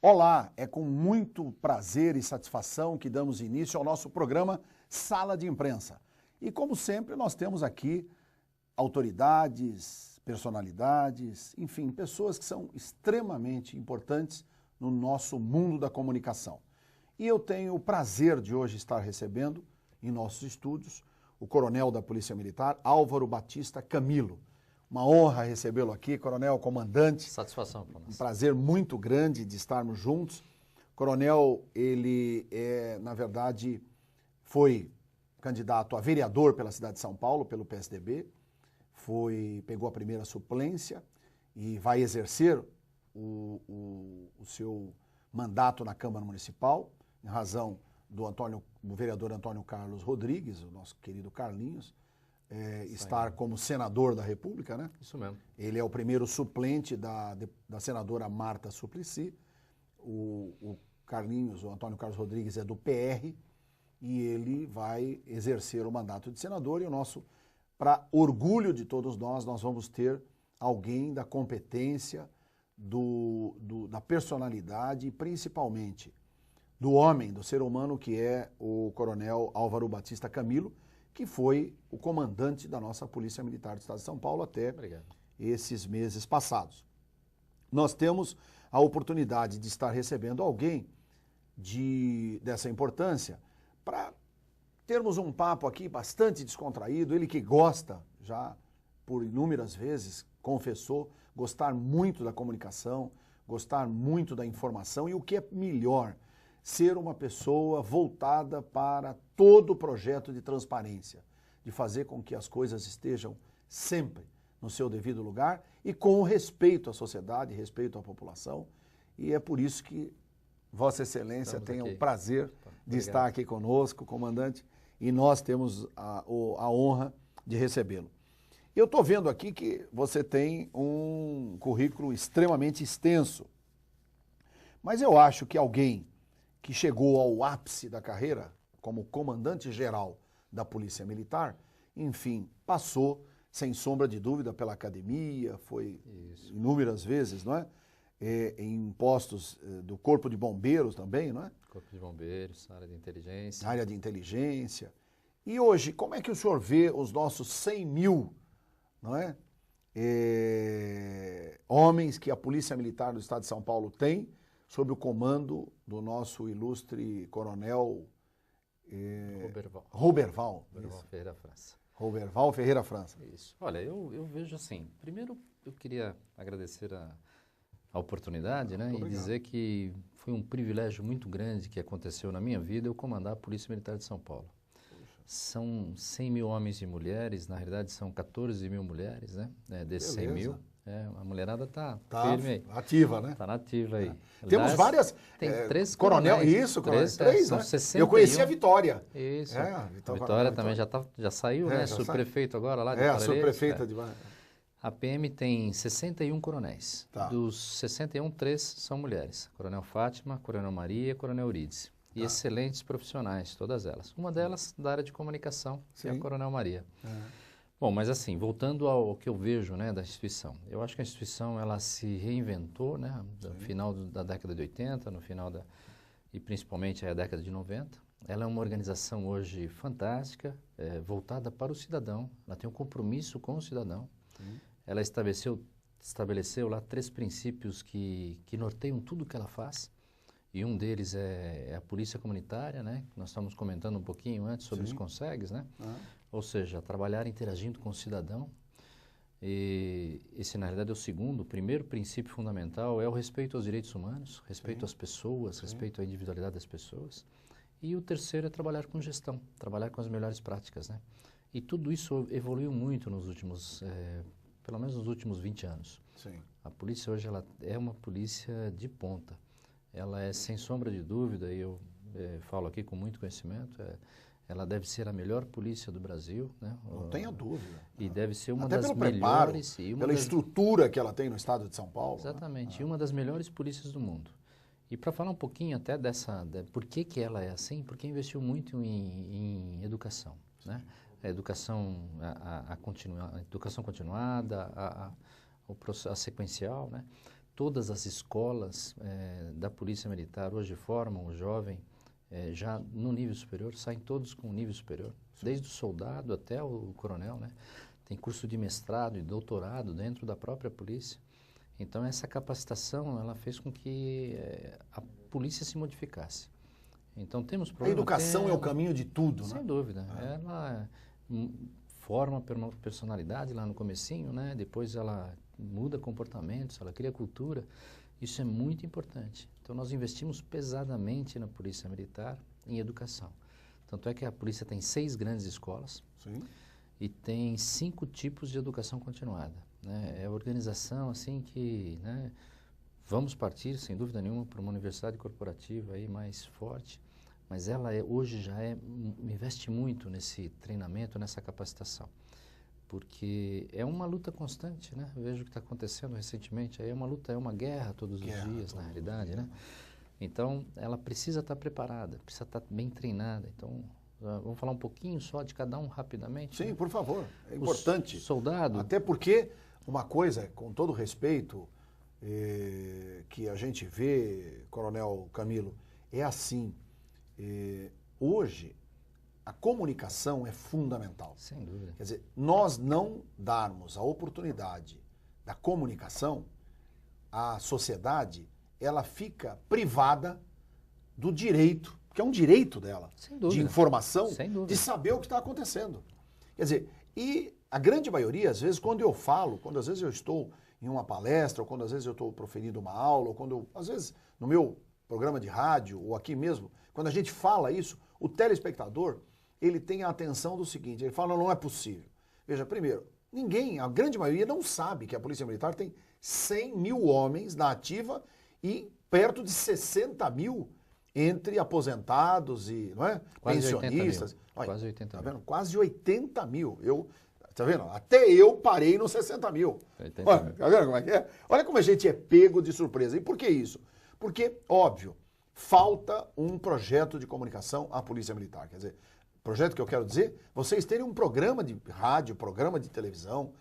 Olá, é com muito prazer e satisfação que damos início ao nosso programa Sala de Imprensa. E como sempre, nós temos aqui autoridades, personalidades, enfim, pessoas que são extremamente importantes no nosso mundo da comunicação. E eu tenho o prazer de hoje estar recebendo em nossos estúdios o coronel da Polícia Militar, Álvaro Batista Camilo. Uma honra recebê-lo aqui, coronel, comandante. Satisfação para nós. Um prazer muito grande de estarmos juntos. Coronel, ele na verdade, foi candidato a vereador pela cidade de São Paulo, pelo PSDB, pegou a primeira suplência e vai exercer o seu mandato na Câmara Municipal, em razão do vereador Antônio Carlos Rodrigues, o nosso querido Carlinhos, estar como senador da República, né? Isso mesmo. Ele é o primeiro suplente da senadora Marta Suplicy. O Carlinhos, o Antônio Carlos Rodrigues, é do PR e ele vai exercer o mandato de senador. E para orgulho de todos nós vamos ter alguém da competência, da personalidade e principalmente do homem, do ser humano, que é o coronel Álvaro Batista Camilo, que foi o comandante da nossa Polícia Militar do Estado de São Paulo até esses meses passados. Nós temos a oportunidade de estar recebendo alguém dessa importância para termos um papo aqui bastante descontraído, ele que gosta, já por inúmeras vezes confessou, gostar muito da comunicação, gostar muito da informação e o que é melhor, ser uma pessoa voltada para todo o projeto de transparência, de fazer com que as coisas estejam sempre no seu devido lugar e com respeito à sociedade, respeito à população. E é por isso que Vossa Excelência tem o prazer de estar aqui conosco, comandante, e nós temos a honra de recebê-lo. Eu estou vendo aqui que você tem um currículo extremamente extenso, mas eu acho que alguém que chegou ao ápice da carreira como comandante-geral da Polícia Militar, enfim, passou, sem sombra de dúvida, pela academia, foi inúmeras vezes, não é? Em postos do Corpo de Bombeiros também, não é? Corpo de Bombeiros, área de inteligência. Área de inteligência. E hoje, como é que o senhor vê os nossos 100 mil, não é? Homens que a Polícia Militar do Estado de São Paulo tem, sob o comando do nosso ilustre coronel Roberval Ferreira França. Roberval Ferreira França. Isso. Olha, eu vejo assim, primeiro eu queria agradecer a oportunidade, né, e dizer que foi um privilégio muito grande que aconteceu na minha vida eu comandar a Polícia Militar de São Paulo. São 100 mil homens e mulheres, na realidade são 14 mil mulheres, né, desses 100 mil. A mulherada tá firme aí. Ativa, né? Tá nativa aí. Temos várias... Tem três coronel, coronéis. Isso, coronel, três, são né? 61. Eu conheci a Vitória. Isso. A Vitória também já saiu, né? Subprefeito agora lá de a subprefeita de... A PM tem 61 coronéis. Tá. Dos 61, 3 são mulheres. Coronel Fátima, Coronel Maria, Coronel Eurídice. E excelentes profissionais, todas elas. Uma delas da área de comunicação, que é a Coronel Maria. Bom, mas assim, voltando ao que eu vejo, né, da instituição. Eu acho que a instituição, ela se reinventou, né, no final da década de 80, e principalmente a década de 90. Ela é uma organização hoje fantástica, voltada para o cidadão. Ela tem um compromisso com o cidadão. Ela estabeleceu lá 3 princípios que norteiam tudo o que ela faz. E um deles é a polícia comunitária, né? Nós estávamos comentando um pouquinho antes sobre os consegues, né? Ou seja, trabalhar interagindo com o cidadão. E esse, na realidade, é o segundo. O primeiro princípio fundamental é o respeito aos direitos humanos, respeito às pessoas, respeito à individualidade das pessoas. E o terceiro é trabalhar com gestão, trabalhar com as melhores práticas, né? E tudo isso evoluiu muito nos últimos, pelo menos nos últimos 20 anos. A polícia hoje ela é uma polícia de ponta. Ela é, sem sombra de dúvida, e eu falo aqui com muito conhecimento, ela deve ser a melhor polícia do Brasil, né? Não tenha dúvida. E deve ser uma Até das pelo melhores... Preparo, pela estrutura que ela tem no estado de São Paulo. Exatamente, e uma das melhores polícias do mundo. E para falar um pouquinho até por que ela é assim, porque investiu muito em educação, né? A educação, a educação continuada, a sequencial, né? todas as escolas da Polícia Militar hoje formam o jovem já no nível superior, saem todos com nível superior, desde o soldado até o coronel, né? Tem curso de mestrado e doutorado dentro da própria polícia. Então, essa capacitação, ela fez com que a polícia se modificasse. Então, temos A educação é o caminho de tudo, sem né? dúvida. Ela forma personalidade lá no comecinho, né? Depois ela muda comportamentos, ela cria cultura. Isso é muito importante. Então, nós investimos pesadamente na Polícia Militar em educação. Tanto é que a polícia tem 6 grandes escolas. Sim. E tem 5 tipos de educação continuada, né? É a organização assim que, né, vamos partir, sem dúvida nenhuma, para uma universidade corporativa aí mais forte, mas ela hoje já investe muito nesse treinamento, nessa capacitação, porque é uma luta constante, né? Eu vejo o que está acontecendo recentemente, aí é uma luta, é uma guerra todos os dias, na realidade, né? Então, ela precisa estar preparada, precisa estar bem treinada. Então, vamos falar um pouquinho só de cada um rapidamente? Sim, né? por favor. É importante. O soldado... Até porque uma coisa, com todo respeito, que a gente vê, Coronel Camilo, é assim. Hoje, a comunicação é fundamental. Sem dúvida. Quer dizer, nós não darmos a oportunidade da comunicação, a sociedade, ela fica privada do direito, que é um direito dela, de informação, de saber o que está acontecendo. Quer dizer, e a grande maioria, às vezes, quando eu falo, quando às vezes eu estou em uma palestra, ou quando às vezes eu estou proferindo uma aula, ou quando às vezes no meu programa de rádio, ou aqui mesmo, quando a gente fala isso, o telespectador, ele tem a atenção do seguinte, ele fala, não é possível. Veja, primeiro, a grande maioria não sabe que a Polícia Militar tem 100 mil homens na ativa e perto de 60 mil entre aposentados e, não é? Pensionistas. 80 mil. Quase 80 tá mil. Vendo? Quase 80 mil. Tá vendo? Até eu parei nos 60 mil. Olha, tá vendo como é que é? Olha como a gente é pego de surpresa. E por que isso? Porque, óbvio, falta um projeto de comunicação à Polícia Militar. Quer dizer, projeto que eu quero dizer, vocês terem um programa de rádio, programa de televisão,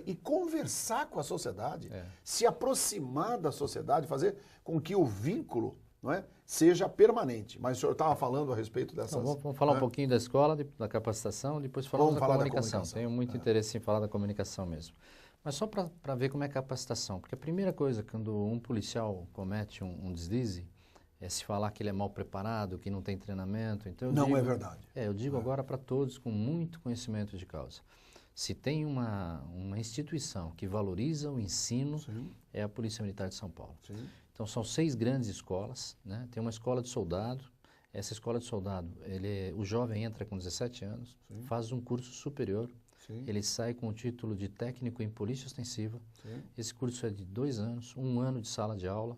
e conversar com a sociedade, se aproximar da sociedade, fazer com que o vínculo, não é, seja permanente. Mas o senhor estava falando a respeito dessas... Então, vamos falar um pouquinho da escola, da capacitação, depois falamos da comunicação. Tenho muito interesse em falar da comunicação mesmo. Mas só para ver como é capacitação, porque a primeira coisa, quando um policial comete um deslize, é se falar que ele é mal preparado, que não tem treinamento. Então não é verdade. Eu digo agora para todos com muito conhecimento de causa. Se tem uma instituição que valoriza o ensino, é a Polícia Militar de São Paulo. Sim. Então, são 6 grandes escolas, né? Tem uma escola de soldado. Essa escola de soldado, o jovem entra com 17 anos, faz um curso superior, ele sai com o título de técnico em polícia ostensiva. Esse curso é de 2 anos, 1 ano de sala de aula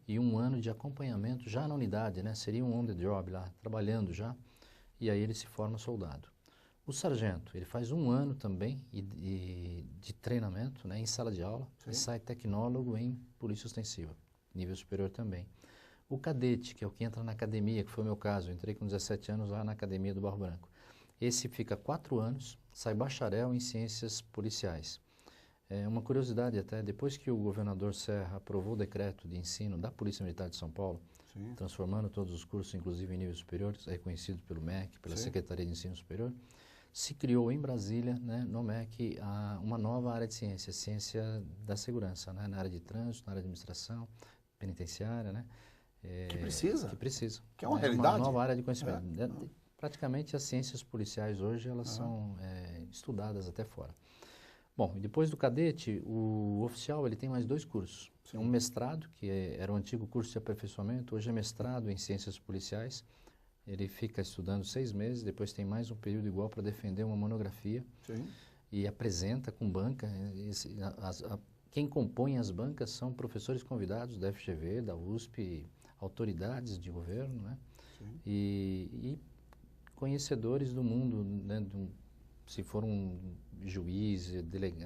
e 1 ano de acompanhamento já na unidade, né? Seria um on the job lá, trabalhando já, e aí ele se forma soldado. O sargento, ele faz 1 ano também de treinamento, né, em sala de aula, e sai tecnólogo em polícia ostensiva, nível superior também. O cadete, que é o que entra na academia, que foi o meu caso, eu entrei com 17 anos lá na academia do Barro Branco. Esse fica 4 anos, sai bacharel em ciências policiais. Uma curiosidade até, depois que o governador Serra aprovou o decreto de ensino da Polícia Militar de São Paulo, transformando todos os cursos, inclusive em nível superior, reconhecido pelo MEC, pela Secretaria de Ensino Superior, se criou em Brasília, né, no MEC, uma nova área de ciência, ciência da segurança, né, na área de trânsito, na área de administração, penitenciária, né? Que precisa. Que é uma realidade. Uma nova área de conhecimento. Praticamente as ciências policiais hoje, elas são estudadas até fora. Bom, e depois do cadete, o oficial ele tem mais 2 cursos. Um mestrado, que era o antigo curso de aperfeiçoamento, hoje é mestrado em ciências policiais. Ele fica estudando 6 meses, depois tem mais um período igual para defender uma monografia e apresenta com banca. Quem compõe as bancas são professores convidados da FGV, da USP, autoridades de governo, né? E conhecedores do mundo, né? Se for um juiz,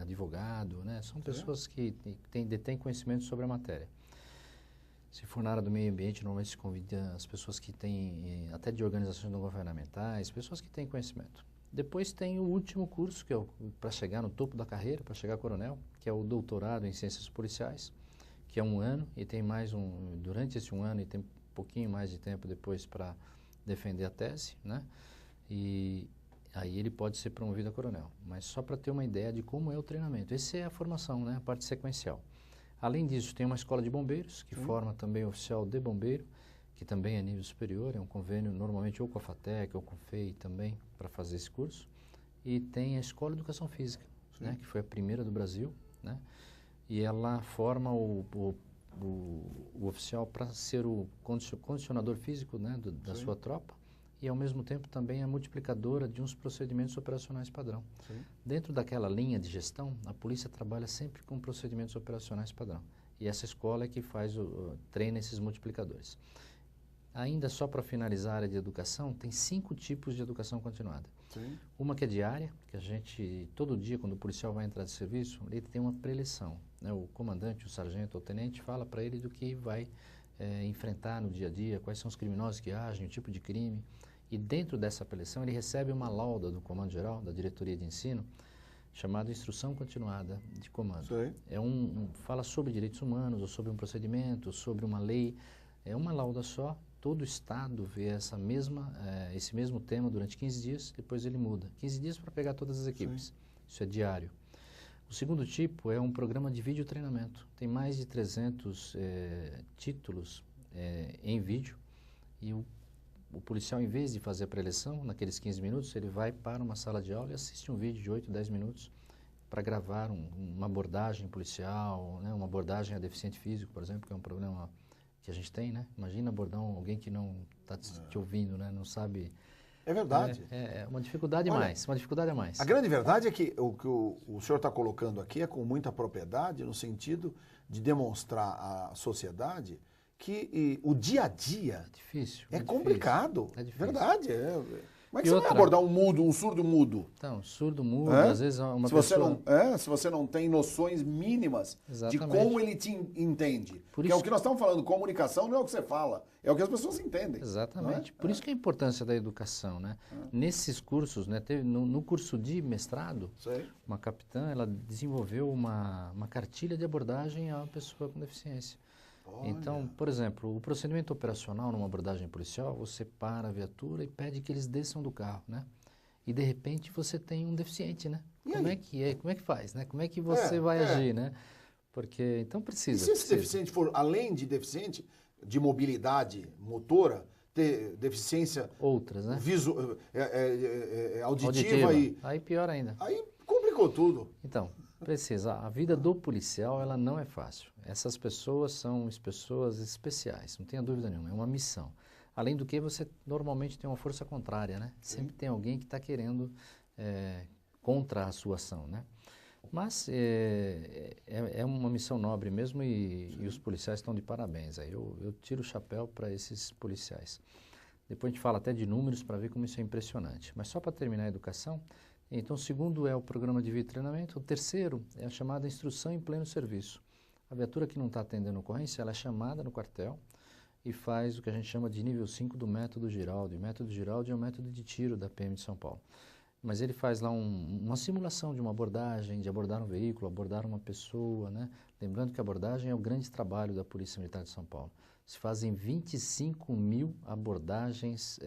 advogado, né? São pessoas que detêm conhecimento sobre a matéria. Se for na área do meio ambiente, normalmente se convida as pessoas que têm, até de organizações não governamentais, pessoas que têm conhecimento. Depois tem o último curso, que é para chegar no topo da carreira, para chegar a coronel, que é o doutorado em ciências policiais. que é 1 ano, e tem mais durante esse 1 ano, e tem um pouquinho mais de tempo depois para defender a tese, né? E aí ele pode ser promovido a coronel. Mas só para ter uma ideia de como é o treinamento. Essa é a formação, né? A parte sequencial. Além disso, tem uma escola de bombeiros, que forma também oficial de bombeiro, que também é nível superior, é um convênio normalmente ou com a FATEC ou com o FEI também, para fazer esse curso. E tem a Escola de Educação Física, né? Que foi a primeira do Brasil, né? E ela forma o oficial para ser o condicionador físico, né, da sua tropa, e ao mesmo tempo também a multiplicadora de uns procedimentos operacionais padrão. Sim. Dentro daquela linha de gestão, a polícia trabalha sempre com procedimentos operacionais padrão. E essa escola é que treina esses multiplicadores. Ainda só para finalizar a área de educação, tem 5 tipos de educação continuada. Sim. Uma que é diária, que a gente, todo dia, quando o policial vai entrar de serviço, ele tem uma preleção, né? O comandante, o sargento ou o tenente fala para ele do que vai enfrentar no dia a dia, quais são os criminosos que agem, o tipo de crime. E dentro dessa preleção ele recebe uma lauda do Comando Geral, da Diretoria de Ensino, chamada Instrução Continuada de Comando. Sim. Fala sobre direitos humanos, ou sobre um procedimento, sobre uma lei. É uma lauda só. Todo o Estado vê esse mesmo tema durante 15 dias, depois ele muda. 15 dias para pegar todas as equipes. Sim. Isso é diário. O segundo tipo é um programa de vídeo treinamento. Tem mais de 300 títulos em vídeo, e o policial, em vez de fazer a preleção, naqueles 15 minutos, ele vai para uma sala de aula e assiste um vídeo de 8, 10 minutos para gravar uma abordagem policial, né, uma abordagem a deficiente físico, por exemplo, que é um problema que a gente tem, né? Imagina abordar alguém que não está te ouvindo, né? Não sabe... É verdade. É uma dificuldade a mais, uma dificuldade a mais. A grande verdade é que o que o senhor está colocando aqui é com muita propriedade, no sentido de demonstrar à sociedade que o dia a dia é complicado. É difícil. Verdade. Como é que você vai abordar um surdo mudo? Então, surdo mudo, às vezes uma pessoa... Se você não tem noções mínimas de como ele te entende. Que é o que nós estamos falando, comunicação não é o que você fala, é o que as pessoas entendem. Exatamente. Por isso que é a importância da educação, né? Nesses cursos, né, no curso de mestrado, uma capitã, ela desenvolveu uma cartilha de abordagem a uma pessoa com deficiência. Então, por exemplo, o procedimento operacional numa abordagem policial, você para a viatura e pede que eles desçam do carro, né? E de repente você tem um deficiente, né? Como é que faz, né? Como é que você vai agir, né? Porque, então precisa. E se esse deficiente for, além de deficiente, de mobilidade motora, ter deficiência... Outras, né? Auditiva. Aí pior ainda. Aí complicou tudo. Então... Precisa. A vida do policial, ela não é fácil. Essas pessoas são pessoas especiais, não tenha dúvida nenhuma, é uma missão. Além do que, você normalmente tem uma força contrária, né? Sempre tem alguém que está querendo contra a sua ação, né? Mas é uma missão nobre mesmo, e os policiais estão de parabéns. Aí eu tiro o chapéu para esses policiais. Depois a gente fala até de números para ver como isso é impressionante. Mas só para terminar a educação... Então, o segundo é o programa de vídeo treinamento. O terceiro é a chamada instrução em pleno serviço. A viatura que não está atendendo a ocorrência, ela é chamada no quartel e faz o que a gente chama de nível 5 do método Giraldi. O método Giraldi é o método de tiro da PM de São Paulo. Mas ele faz lá uma simulação de uma abordagem, de abordar um veículo, abordar uma pessoa, né? Lembrando que a abordagem é o grande trabalho da Polícia Militar de São Paulo. Se fazem 25 mil abordagens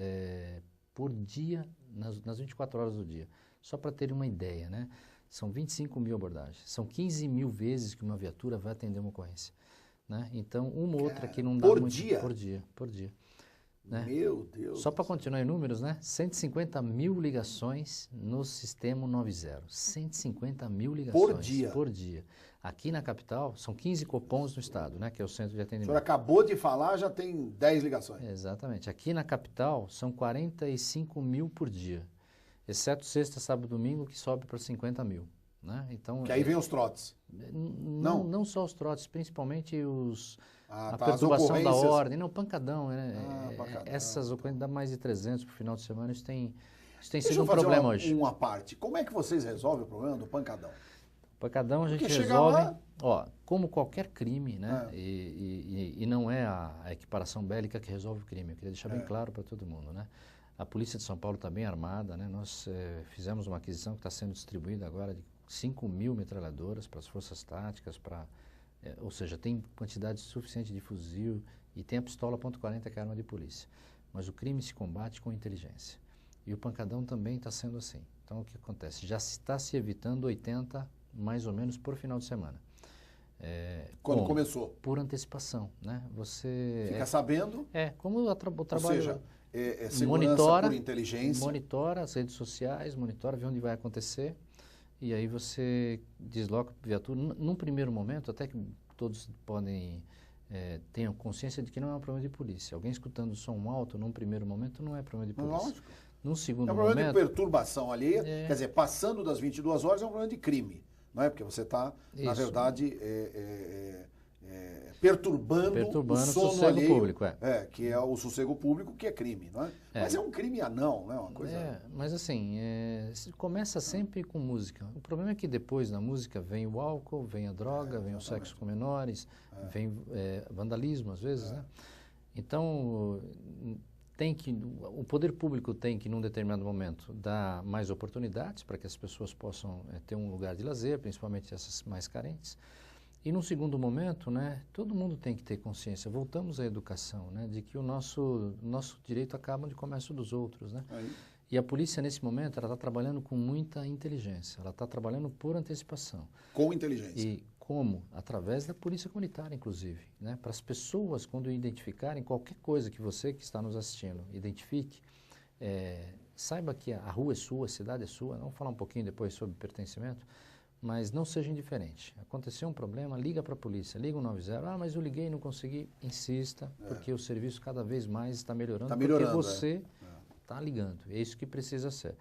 por dia, nas 24 horas do dia. Só para ter uma ideia, né? São 25 mil abordagens. São 15 mil vezes que uma viatura vai atender uma ocorrência, né? Então, uma ou outra que não dá muito... Por dia. Né? Meu Deus. Só para continuar em números, né? 150 mil ligações no sistema 90. 150 mil ligações. Por dia. Aqui na capital, são 15 Copons no estado, né? Que é o centro de atendimento. O senhor acabou de falar, já tem 10 ligações. Exatamente. Aqui na capital, são 45 mil por dia. Exceto sexta, sábado e domingo, que sobe para 50 mil. Né? Então, que aí vem os trotes. Não só os trotes, principalmente a perturbação da ordem. Não, pancadão. Essas ocorrências dá mais de 300 por final de semana. Isso tem sido um problema hoje. Uma parte. Como é que vocês resolvem o problema do pancadão? O pancadão a gente resolve, como qualquer crime, né? E não é a equiparação bélica que resolve o crime. Eu queria deixar bem claro para todo mundo, né? A Polícia de São Paulo está bem armada, né? Nós fizemos uma aquisição que está sendo distribuída agora de 5 mil metralhadoras para as forças táticas, para ou seja, tem quantidade suficiente de fuzil e tem a pistola .40, que é a arma de polícia. Mas o crime se combate com inteligência. E o pancadão também está sendo assim. Então, o que acontece? Já está se evitando 80, mais ou menos, por final de semana. Quando começou? Por antecipação, né? Você... Fica sabendo? Como o trabalho... Ou seja, segurança monitora, por inteligência. Monitora as redes sociais, monitora, vê onde vai acontecer. E aí você desloca a viatura. Num primeiro momento, até que todos podem... tenham consciência de que não é um problema de polícia. Alguém escutando som alto, num primeiro momento, não é problema de polícia. Lógico. Num segundo momento... É um problema de momento, perturbação alheia. Quer dizer, passando das 22 horas é um problema de crime. Não é? Porque você está, na verdade, perturbando o sono alheio, público, que é o sossego público, que é crime, não é? Mas é um crime anão, não é uma coisa... mas assim, começa sempre com música. O problema é que depois na música vem o álcool, vem a droga, vem o sexo com menores, vem vandalismo às vezes, né? Então, o poder público tem que, num determinado momento, dar mais oportunidades para que as pessoas possam ter um lugar de lazer, principalmente essas mais carentes. E, num segundo momento, né, todo mundo tem que ter consciência, voltamos à educação, né, de que o nosso direito acaba onde começa o dos outros. Né? E a polícia, nesse momento, ela está trabalhando com muita inteligência, ela está trabalhando por antecipação. Com inteligência. E como? Através da polícia comunitária, inclusive. Né? Para as pessoas, quando identificarem qualquer coisa que você que está nos assistindo identifique, saiba que a rua é sua, a cidade é sua. Vamos falar um pouquinho depois sobre pertencimento, mas não seja indiferente. Aconteceu um problema, liga para a polícia, liga o 90. Mas eu liguei e não consegui. Insista, porque o serviço cada vez mais está melhorando, porque você está ligando. É isso que precisa ser.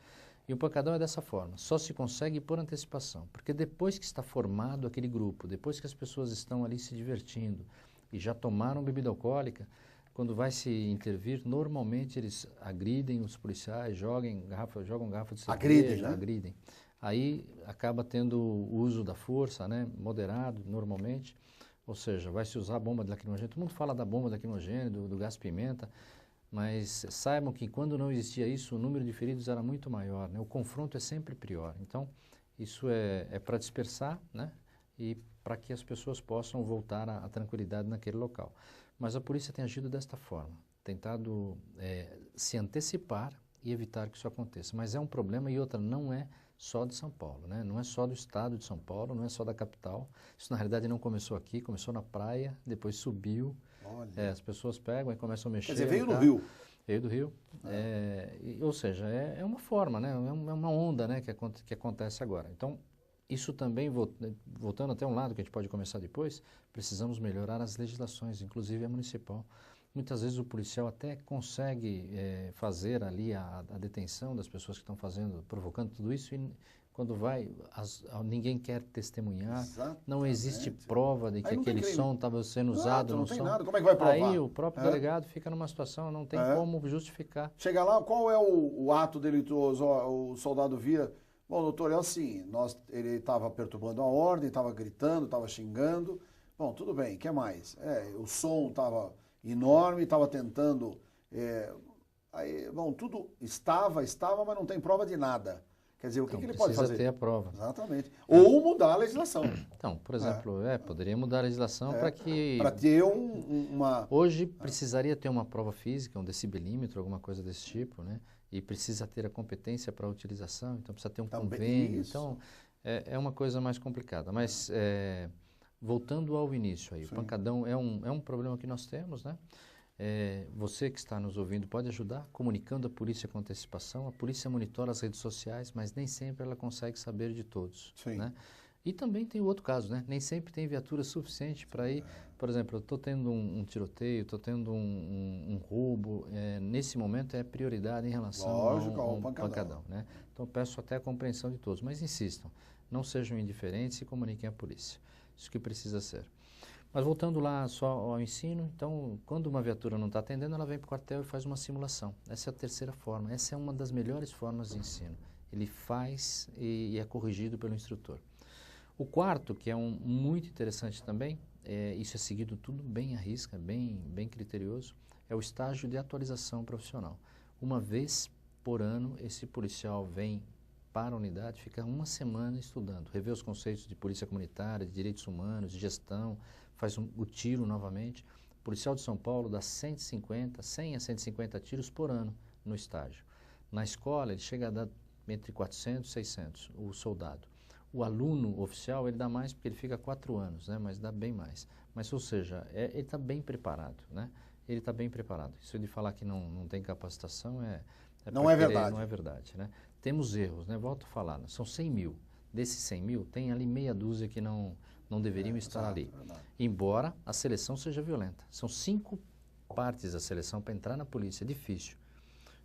E o pancadão é dessa forma, só se consegue por antecipação, porque depois que está formado aquele grupo, depois que as pessoas estão ali se divertindo e já tomaram bebida alcoólica, quando vai se intervir, normalmente eles agridem os policiais, jogam garrafa de cerveja, agridem. Aí acaba tendo o uso da força, né, moderado normalmente, ou seja, vai se usar a bomba de lacrimogêneo. Todo mundo fala da bomba de lacrimogêneo, do gás pimenta, mas saibam que quando não existia isso, o número de feridos era muito maior, né? O confronto é sempre pior. Então, isso é para dispersar, né? E para que as pessoas possam voltar à tranquilidade naquele local. Mas a polícia tem agido desta forma, tentado se antecipar e evitar que isso aconteça. Mas é um problema e outra, não é só de São Paulo, né? Não é só do estado de São Paulo, não é só da capital. Isso, na realidade, não começou aqui, começou na praia, depois subiu. As pessoas pegam e começam a mexer. Quer dizer, veio do Rio. Veio do Rio. Ou seja, é uma forma, né? É uma onda, né, que acontece agora. Então, isso também, voltando até um lado que a gente pode começar depois, precisamos melhorar as legislações, inclusive a municipal. Muitas vezes o policial até consegue fazer ali a detenção das pessoas que estão provocando tudo isso e quando vai, ninguém quer testemunhar, não existe prova de que aquele som estava sendo usado. Não tem nada, como é que vai provar? Aí o próprio delegado fica numa situação, não tem como justificar. Chega lá, qual é o ato delituoso? O soldado vira, bom, doutor, é assim, ele estava perturbando a ordem, estava gritando, estava xingando, bom, tudo bem, o que mais? O som estava enorme, estava tentando, tudo estava, mas não tem prova de nada. Quer dizer, o que ele pode fazer? Precisa ter a prova. Exatamente. Ou mudar a legislação. Então, por exemplo, poderia mudar a legislação para que... Para ter uma... Hoje precisaria ter uma prova física, um decibelímetro, alguma coisa desse tipo, né? E precisa ter a competência para a utilização, então precisa ter um convênio. Isso. Então, é uma coisa mais complicada. Mas, voltando ao início aí, o pancadão é um problema que nós temos, né? Você que está nos ouvindo pode ajudar comunicando a polícia com antecipação. A polícia monitora as redes sociais, mas nem sempre ela consegue saber de todos. Né? E também tem o outro caso, né? Nem sempre tem viatura suficiente para ir. Por exemplo, eu estou tendo um tiroteio, estou tendo um roubo. Nesse momento é prioridade em relação ao pancadão. Né? Então peço até a compreensão de todos, mas insistam, não sejam indiferentes e comuniquem à polícia. Isso que precisa ser. Mas voltando lá só ao ensino, então, quando uma viatura não está atendendo, ela vem para o quartel e faz uma simulação. Essa é a terceira forma, essa é uma das melhores formas de ensino. Ele faz e é corrigido pelo instrutor. O quarto, que é muito interessante também, isso é seguido tudo bem à risca, bem criterioso, é o estágio de atualização profissional. Uma vez por ano, esse policial vem para a unidade, fica uma semana estudando, revê os conceitos de polícia comunitária, de direitos humanos, de gestão, faz o tiro novamente. O policial de São Paulo dá 100 a 150 tiros por ano no estágio. Na escola, ele chega a dar entre 400 e 600, o soldado. O aluno oficial, ele dá mais porque ele fica 4 anos, né? Mas dá bem mais. Mas, ou seja, ele está bem preparado, né? Ele está bem preparado. Isso de falar que não tem capacitação não é verdade. Não é verdade, né? Temos erros, né? Volto a falar, né? São 100 mil. Desses 100 mil, tem ali meia dúzia que não deveriam estar ali. Embora a seleção seja violenta. São 5 partes da seleção para entrar na polícia. É difícil.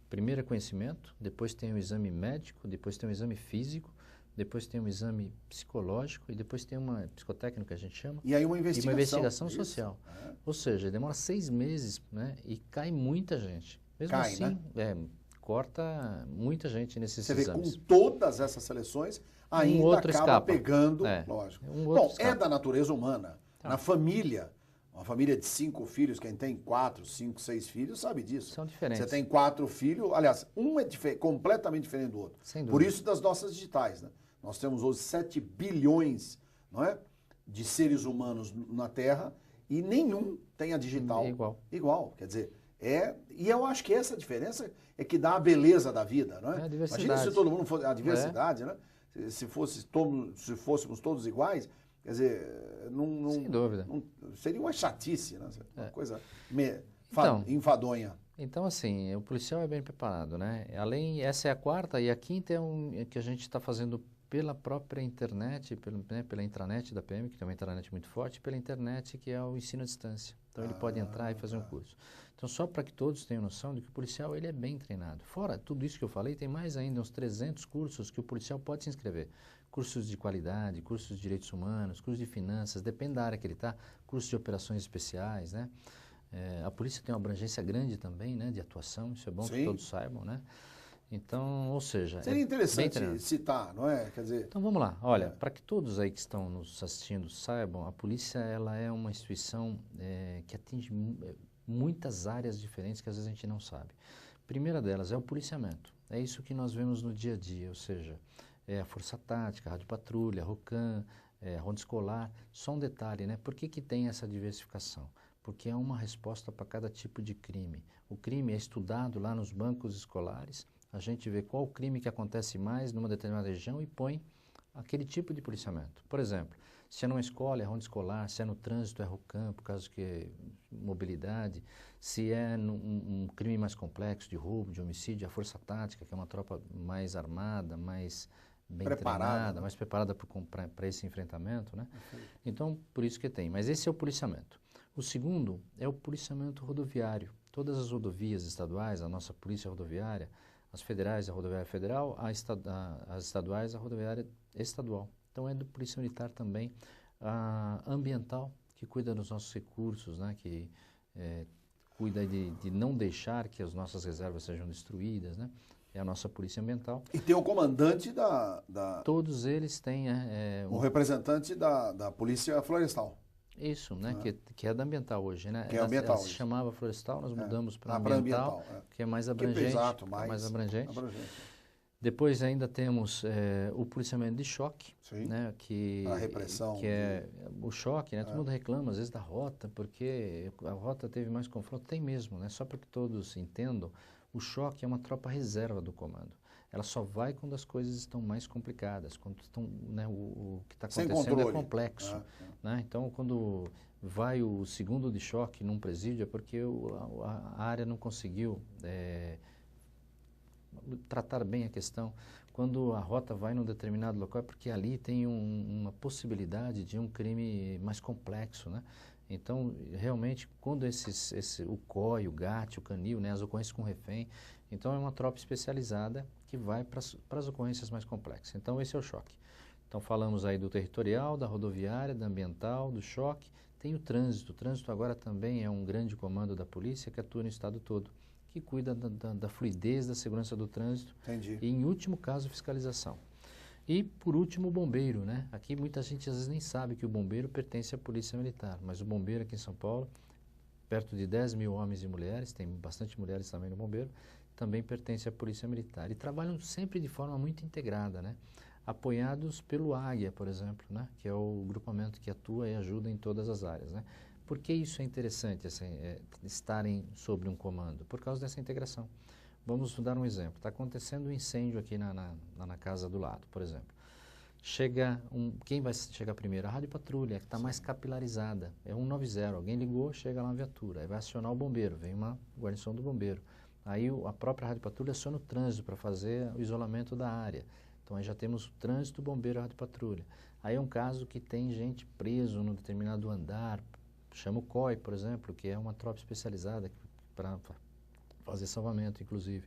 Primeiro é conhecimento, depois tem o exame médico, depois tem o exame físico, depois tem um exame psicológico e depois tem uma psicotécnica que a gente chama. E aí uma investigação. E uma investigação social. Ou seja, demora 6 meses, né? E cai muita gente. Mesmo cai, assim, né? Corta muita gente nesses Você exames. Vê, com todas essas seleções, ainda outro acaba escapa. pegando, lógico. Bom, escapa. É da natureza humana. Tá. Na família, uma família de 5 filhos, quem tem 4, 5, 6 filhos, sabe disso. São diferentes. Você tem 4 filhos, aliás, um é completamente diferente do outro. Sem dúvida. Por isso das nossas digitais, né? Nós temos hoje 7 bilhões, não é, de seres humanos na Terra e nenhum tem a digital igual. Quer dizer, e eu acho que essa diferença é que dá a beleza da vida, não é? A diversidade. Imagina se todo mundo fosse a diversidade, né? Se fôssemos todos iguais, quer dizer, sem dúvida. Seria uma chatice, né? Uma coisa enfadonha. Então, assim, o policial é bem preparado, né? Essa é a 4ª, e a 5ª é que a gente está fazendo pela própria internet, pela intranet da PM, que tem uma intranet muito forte, pela internet, que é o ensino à distância. Então, ele pode entrar e fazer um curso. Então, só para que todos tenham noção de que o policial ele é bem treinado. Fora tudo isso que eu falei, tem mais ainda uns 300 cursos que o policial pode se inscrever. Cursos de qualidade, cursos de direitos humanos, cursos de finanças, depende da área que ele está, cursos de operações especiais, né? A polícia tem uma abrangência grande também, né, de atuação, isso é bom que todos saibam, né? Então, ou seja... Seria interessante citar, não é? Quer dizer... Então, vamos lá. Olha, para que todos aí que estão nos assistindo saibam, a polícia ela é uma instituição que atinge muitas áreas diferentes que às vezes a gente não sabe. A primeira delas é o policiamento. É isso que nós vemos no dia a dia, ou seja, a força tática, a rádio patrulha, a ROCAM, a ronda escolar. Só um detalhe, né? Por que tem essa diversificação? Porque é uma resposta para cada tipo de crime. O crime é estudado lá nos bancos escolares, a gente vê qual o crime que acontece mais numa determinada região e põe aquele tipo de policiamento. Por exemplo, se é numa escola, é ronda escolar, se é no trânsito, é ROCAM, por causa que é mobilidade, se é um crime mais complexo, de roubo, de homicídio, a força tática, que é uma tropa mais armada, mais bem treinada, mais preparada para esse enfrentamento, né? Então, por isso que tem. Mas esse é o policiamento. O segundo é o policiamento rodoviário. Todas as rodovias estaduais, a nossa polícia rodoviária, as federais, a rodoviária federal, as estaduais, a rodoviária estadual. Então é do Polícia Militar também, a ambiental, que cuida dos nossos recursos, né? Que cuida de não deixar que as nossas reservas sejam destruídas, né? É a nossa Polícia Ambiental. E tem o comandante Todos eles têm... o representante da Polícia Florestal. Isso, né? Que é da ambiental hoje, né? Que é ambiental. Ela se chamava florestal, nós mudamos para ambiental, que é mais abrangente. Exato, mais abrangente. abrangente. Depois ainda temos o policiamento de choque, né? A repressão. Que é o choque, né? Todo mundo reclama às vezes da rota, porque a rota teve mais confronto. Tem mesmo, né? Só para que todos entendam, o choque é uma tropa reserva do comando. Ela só vai quando as coisas estão mais complicadas, quando estão, né, o que está acontecendo é complexo. Né? Então, quando vai o segundo de choque num presídio, é porque a área não conseguiu tratar bem a questão. Quando a rota vai num determinado local, é porque ali tem uma possibilidade de um crime mais complexo, né? Então, realmente, quando o COI, o GAT, o CANIL, né, as ocorrências com refém, então é uma tropa especializada que vai para as ocorrências mais complexas. Então, esse é o choque. Então, falamos aí do territorial, da rodoviária, da ambiental, do choque. Tem o trânsito. O trânsito agora também é um grande comando da polícia que atua no estado todo, que cuida da fluidez, da segurança do trânsito. Entendi. E, em último caso, fiscalização. E, por último, o bombeiro, né? Aqui muita gente às vezes nem sabe que o bombeiro pertence à Polícia Militar, mas o bombeiro aqui em São Paulo, perto de 10 mil homens e mulheres, tem bastante mulheres também no bombeiro, também pertence à Polícia Militar. E trabalham sempre de forma muito integrada, né? Apoiados pelo Águia, por exemplo, né? Que é o grupamento que atua e ajuda em todas as áreas, né? Por que isso é interessante, assim, estarem sobre um comando? Por causa dessa integração. Vamos dar um exemplo. Está acontecendo um incêndio aqui na casa do lado, por exemplo. Quem vai chegar primeiro? A Rádio Patrulha, que está mais capilarizada. É 190. Alguém ligou, chega lá uma viatura. Aí vai acionar o bombeiro, vem uma guarnição do bombeiro. Aí a própria Rádio Patrulha aciona o trânsito para fazer o isolamento da área. Então aí já temos o trânsito, bombeiro, Rádio Patrulha. Aí é um caso que tem gente preso num determinado andar. Chama o COI, por exemplo, que é uma tropa especializada para fazer salvamento, inclusive,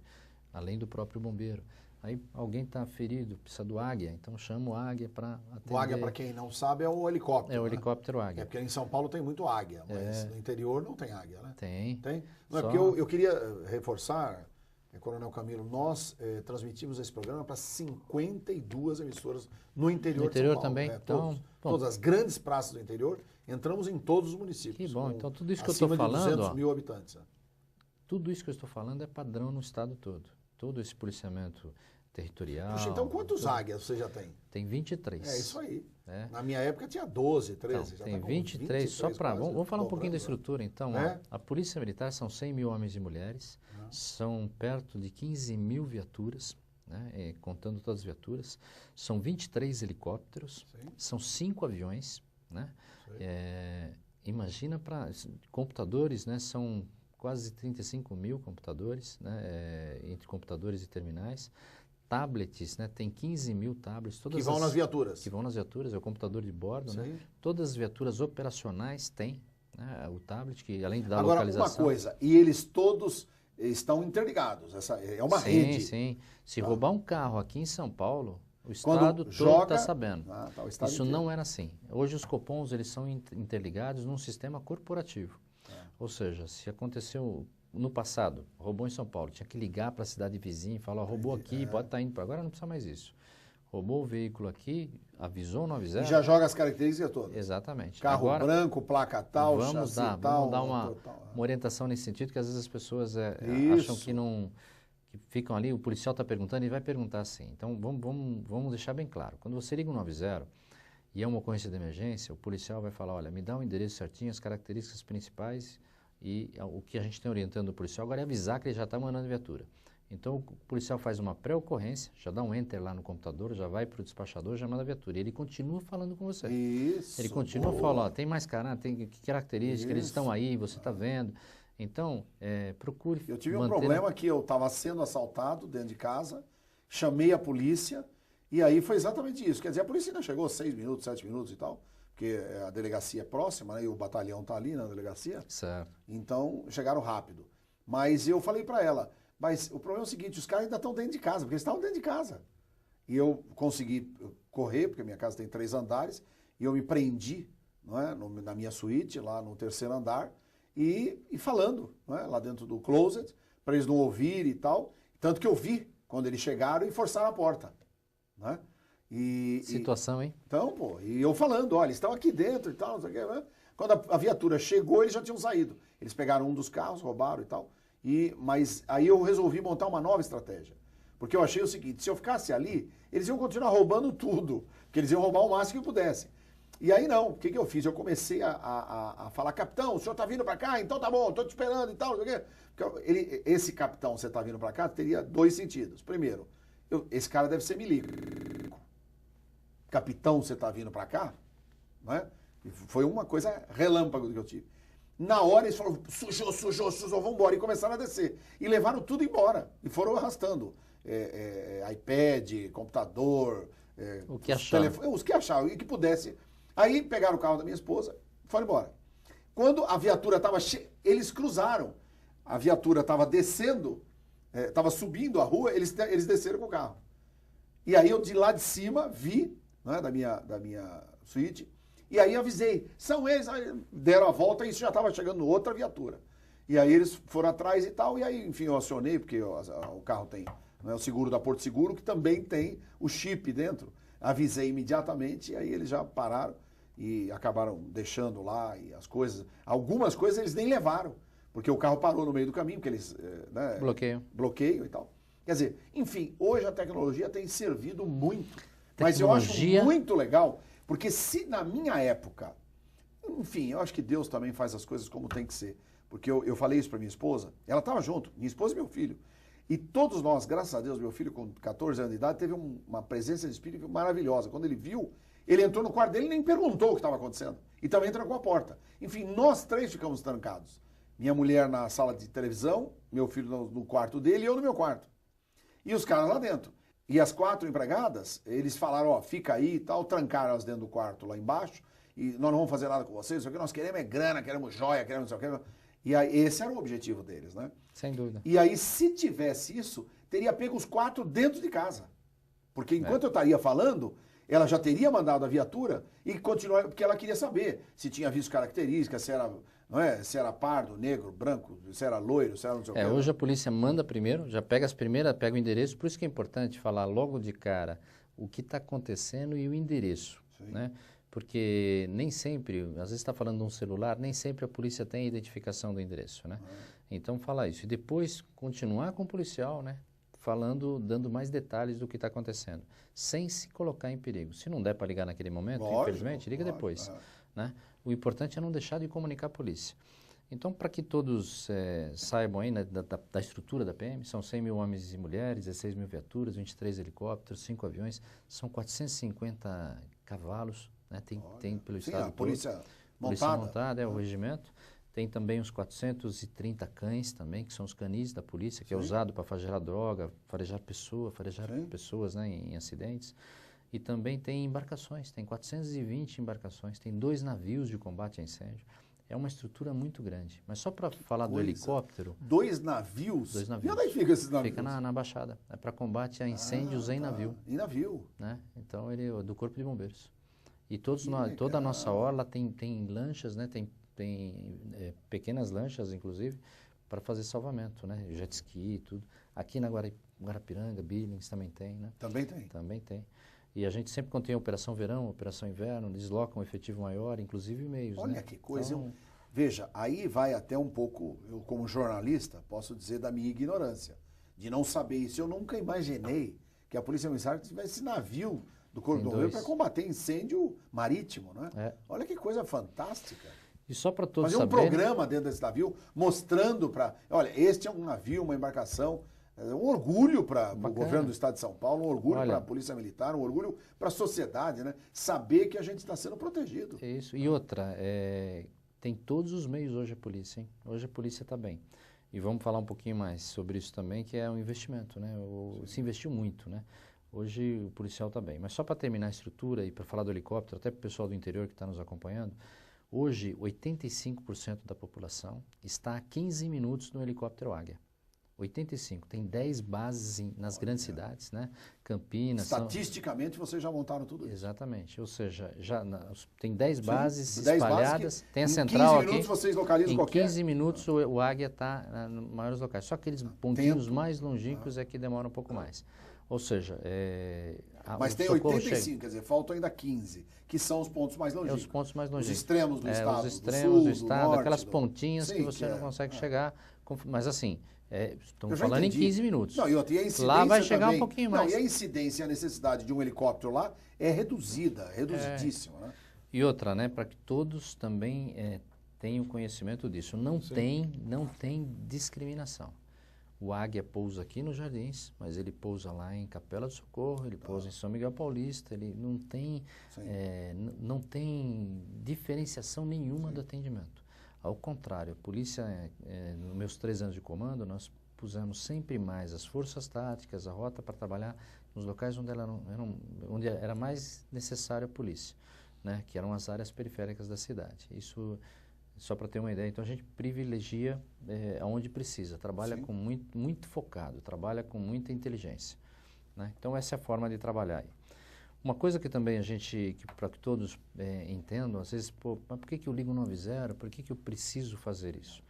além do próprio bombeiro. Aí alguém está ferido, precisa do Águia, então chama o Águia para atender. O Águia, para quem não sabe, é o helicóptero. É o helicóptero Águia. É porque em São Paulo tem muito Águia, mas no interior não tem Águia, né? Tem. Tem? Não, é porque eu queria reforçar, Coronel Camilo, nós transmitimos esse programa para 52 emissoras no interior de São Paulo. Também? Né? Então, todas as grandes praças do interior, entramos em todos os municípios. Que bom, então tudo isso que eu estou falando... Acima de 200 mil habitantes. Né? Tudo isso que eu estou falando é padrão no estado todo. Todo esse policiamento territorial... Puxa, então quantos águias você já tem? Tem 23. É isso aí. É. Na minha época tinha 12, 13. Então, já tem tá 23 só para... Vamos falar um pouquinho da estrutura, então. É? A Polícia Militar são 100 mil homens e mulheres, são perto de 15 mil viaturas, né, contando todas as viaturas, são 23 helicópteros, são 5 aviões, né? Imagina para... Computadores, né, são quase 35 mil computadores, né, entre computadores e terminais. Tablets, né, tem 15 mil tablets. Que vão nas viaturas. Que vão nas viaturas, é o computador de bordo, né? Todas as viaturas operacionais têm, né, o tablet, que além de dar localização... Agora, uma coisa, e eles todos estão interligados, essa é uma rede. Sim, se roubar um carro aqui em São Paulo, o Estado todo está sabendo. Isso não era assim. Hoje os Copons, eles são interligados num sistema corporativo. Ou seja, se aconteceu... No passado, roubou em São Paulo, tinha que ligar para a cidade vizinha e falar, roubou aqui, pode estar indo para agora, não precisa mais isso. Roubou o veículo aqui, avisou ou não avisou? E já joga as características todas. Exatamente. Carro agora, branco, placa tal, vamos dar uma orientação nesse sentido, que às vezes as pessoas acham que não... que ficam ali, o policial está perguntando e vai perguntar assim. Então, vamos deixar bem claro. Quando você liga o 190 e é uma ocorrência de emergência, o policial vai falar, olha, me dá o endereço certinho, as características principais... E o que a gente tem orientando o policial agora é avisar que ele já está mandando viatura. Então o policial faz uma pré-ocorrência, já dá um enter lá no computador, já vai para o despachador, já manda a viatura. E ele continua falando com você. Isso. Ele continua falando, tem mais caráter, tem que característica, eles estão aí, você está vendo. Então, procure... Eu tive um problema que eu estava sendo assaltado dentro de casa, chamei a polícia, e aí foi exatamente isso. Quer dizer, a polícia ainda chegou 6 minutos, 7 minutos e tal, porque a delegacia é próxima, né, e o batalhão está ali na delegacia. Certo. Então, chegaram rápido. Mas eu falei para ela, mas o problema é o seguinte, os caras ainda estão dentro de casa, porque eles estavam dentro de casa. E eu consegui correr, porque a minha casa tem 3 andares, e eu me prendi, não é, na minha suíte, lá no 3º andar, e falando, não é, lá dentro do closet, para eles não ouvirem e tal. Tanto que eu vi quando eles chegaram e forçaram a porta. Não é? Situação, hein? Então, e eu falando, olha, eles estão aqui dentro e tal, não sei o que, né? Quando a viatura chegou, eles já tinham saído. Eles pegaram um dos carros, roubaram e tal. Mas aí eu resolvi montar uma nova estratégia. Porque eu achei o seguinte, se eu ficasse ali, eles iam continuar roubando tudo. Porque eles iam roubar o máximo que pudessem. E aí não, o que eu fiz? Eu comecei a falar, capitão, o senhor está vindo para cá? Então tá bom, estou te esperando e tal, não sei o quê. Porque esse capitão, você está vindo para cá, teria 2 sentidos. Primeiro, esse cara deve ser milico. Capitão, você está vindo para cá? Não é? Foi uma coisa relâmpago que eu tive. Na hora eles falaram, sujou, vamos embora. E começaram a descer. E levaram tudo embora. E foram arrastando. iPad, computador, o que acharam. Os que acharam e que pudesse. Aí pegaram o carro da minha esposa e foram embora. Quando a viatura estava eles cruzaram. A viatura estava descendo, estava subindo a rua, eles desceram com o carro. E aí eu de lá de cima vi, né, da minha suíte, e aí avisei, são eles, aí deram a volta e isso já estava chegando outra viatura. E aí eles foram atrás e tal, e aí, enfim, eu acionei, porque o carro tem, né, o seguro da Porto Seguro, que também tem o chip dentro. Avisei imediatamente, e aí eles já pararam e acabaram deixando lá, e as coisas, algumas coisas eles nem levaram, porque o carro parou no meio do caminho, porque eles né, bloqueiam e tal. Quer dizer, enfim, hoje a tecnologia tem servido muito, mas eu acho muito legal, porque se na minha época, enfim, eu acho que Deus também faz as coisas como tem que ser, porque eu falei isso para minha esposa, ela estava junto, minha esposa e meu filho, e todos nós, graças a Deus, meu filho com 14 anos de idade teve uma presença de espírito maravilhosa. Quando ele viu, ele entrou no quarto dele e nem perguntou o que estava acontecendo. E também trancou a porta. Enfim, nós três ficamos trancados. Minha mulher na sala de televisão, meu filho no quarto dele e eu no meu quarto. E os caras lá dentro. E as 4 empregadas, eles falaram, ó, fica aí e tal, trancaram elas dentro do quarto lá embaixo, e nós não vamos fazer nada com vocês, o que nós queremos é grana, queremos joia, queremos não sei o que. E aí, esse era o objetivo deles, né? Sem dúvida. E aí, se tivesse isso, teria pego os 4 dentro de casa. Porque enquanto eu estaria falando, ela já teria mandado a viatura e continuar, porque ela queria saber se tinha visto características, se era, não é, se era pardo, negro, branco, se era loiro, se era não sei o que. Hoje a polícia manda primeiro, já pega pega o endereço, por isso que é importante falar logo de cara o que está acontecendo e o endereço, né? Porque nem sempre, às vezes está falando de um celular, nem sempre a polícia tem a identificação do endereço, né? Então falar isso. E depois continuar com o policial, né? Falando, dando mais detalhes do que está acontecendo, sem se colocar em perigo. Se não der para ligar naquele momento, infelizmente, liga depois, né? O importante é não deixar de comunicar a polícia. Então, para que todos saibam aí, né, da estrutura da PM, são 100 mil homens e mulheres, 16 mil viaturas, 23 helicópteros, 5 aviões, são 450 cavalos, né, tem pelo estado a polícia todo. Polícia montada, o regimento. Tem também uns 430 cães também, que são os canis da polícia, que é usado para farejar droga, farejar pessoas, né, em acidentes. E também tem embarcações, tem 420 embarcações, tem 2 navios de combate a incêndio. É uma estrutura muito grande. Mas só para falar do helicóptero... 2 navios? 2 navios. E onde fica esses navios? Fica na Baixada. É para combate a incêndios em navio. Em navio. Né? Então, ele é do Corpo de Bombeiros. E toda a nossa orla tem lanchas, né? Tem pequenas lanchas, inclusive, para fazer salvamento, né? Jet ski e tudo. Aqui na Guarapiranga, Billings também tem, né? Também tem? Também tem. E a gente sempre, quando tem operação verão, operação inverno, desloca um efetivo maior, inclusive meios. Olha, né? Que coisa. Então, veja, aí vai até um pouco, eu como jornalista, posso dizer da minha ignorância, de não saber isso. Eu nunca imaginei que a Polícia Militar tivesse navio do Corpo do Bombeiro para combater incêndio marítimo, né? Olha que coisa fantástica. E só para todos saberem... Fazer um programa dentro desse navio, mostrando para... Olha, este é um navio, uma embarcação... É um orgulho para o governo do estado de São Paulo, um orgulho para a Polícia Militar, um orgulho para a sociedade, né? Saber que a gente está sendo protegido. É isso. E outra, tem todos os meios hoje a polícia, hein? Hoje a polícia está bem. E vamos falar um pouquinho mais sobre isso também, que é um investimento, né? Se investiu muito, né? Hoje o policial está bem. Mas só para terminar a estrutura e para falar do helicóptero, até para o pessoal do interior que está nos acompanhando, hoje 85% da população está a 15 minutos no helicóptero Águia. 85. Tem 10 bases nas grandes cidades, né? Campinas... Estatisticamente, vocês já montaram tudo isso. Exatamente. Ou seja, tem 10 bases espalhadas, tem a central aqui. Em 15 minutos vocês localizam qualquer... Em 15 minutos o Águia está nos maiores locais. Só aqueles pontinhos mais longínquos é que demoram um pouco mais. Ou seja... Mas tem 85, quer dizer, faltam ainda 15, que são os pontos mais longínquos. Os pontos mais longínquos. Os extremos do estado. Os extremos do estado, norte, aquelas pontinhas que você não consegue chegar. Mas assim... estamos falando entendi. em 15 minutos. Não, e a incidência lá vai chegar também, um pouquinho mais. E a incidência, a necessidade de um helicóptero lá é reduzidíssima. Né? E outra, né, para que todos também tenham conhecimento disso. Não tem discriminação. O Águia pousa aqui nos Jardins, mas ele pousa lá em Capela do Socorro, ele pousa em São Miguel Paulista, ele não tem diferenciação nenhuma do atendimento. Ao contrário, a polícia, nos meus 3 anos de comando, nós pusemos sempre mais as forças táticas, a rota para trabalhar nos locais onde era mais necessária a polícia, né, que eram as áreas periféricas da cidade. Isso, só para ter uma ideia, então a gente privilegia aonde precisa, trabalha com muito focado, trabalha com muita inteligência. Né? Então essa é a forma de trabalhar aí. Uma coisa que também para que todos entendam, às vezes, mas por que eu ligo 90? Por que eu preciso fazer isso?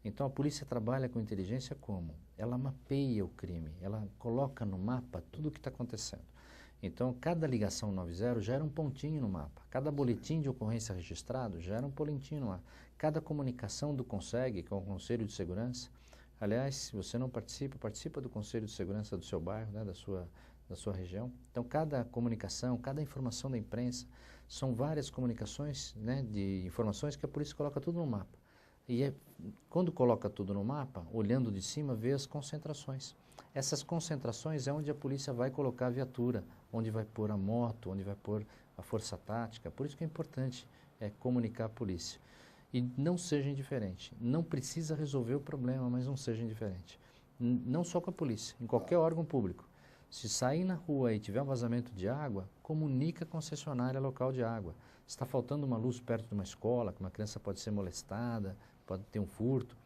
Então a polícia trabalha com inteligência como? Ela mapeia o crime, ela coloca no mapa tudo o que está acontecendo. Então, cada ligação 90 gera um pontinho no mapa. Cada boletim de ocorrência registrado gera um pontinho no mapa. Cada comunicação do CONSEG, que é o Conselho de Segurança, aliás, se você não participa, participa do Conselho de Segurança do seu bairro, né, da sua região. Então, cada comunicação, cada informação da imprensa, são várias comunicações, né, de informações que a polícia coloca tudo no mapa. E quando coloca tudo no mapa, olhando de cima, vê as concentrações. Essas concentrações é onde a polícia vai colocar a viatura, onde vai pôr a moto, onde vai pôr a força tática. Por isso que é importante comunicar a polícia. E não seja indiferente. Não precisa resolver o problema, mas não seja indiferente. Não só com a polícia, em qualquer órgão público. Se sair na rua e tiver um vazamento de água, comunica a concessionária local de água. Se está faltando uma luz perto de uma escola, que uma criança pode ser molestada, pode ter um furto,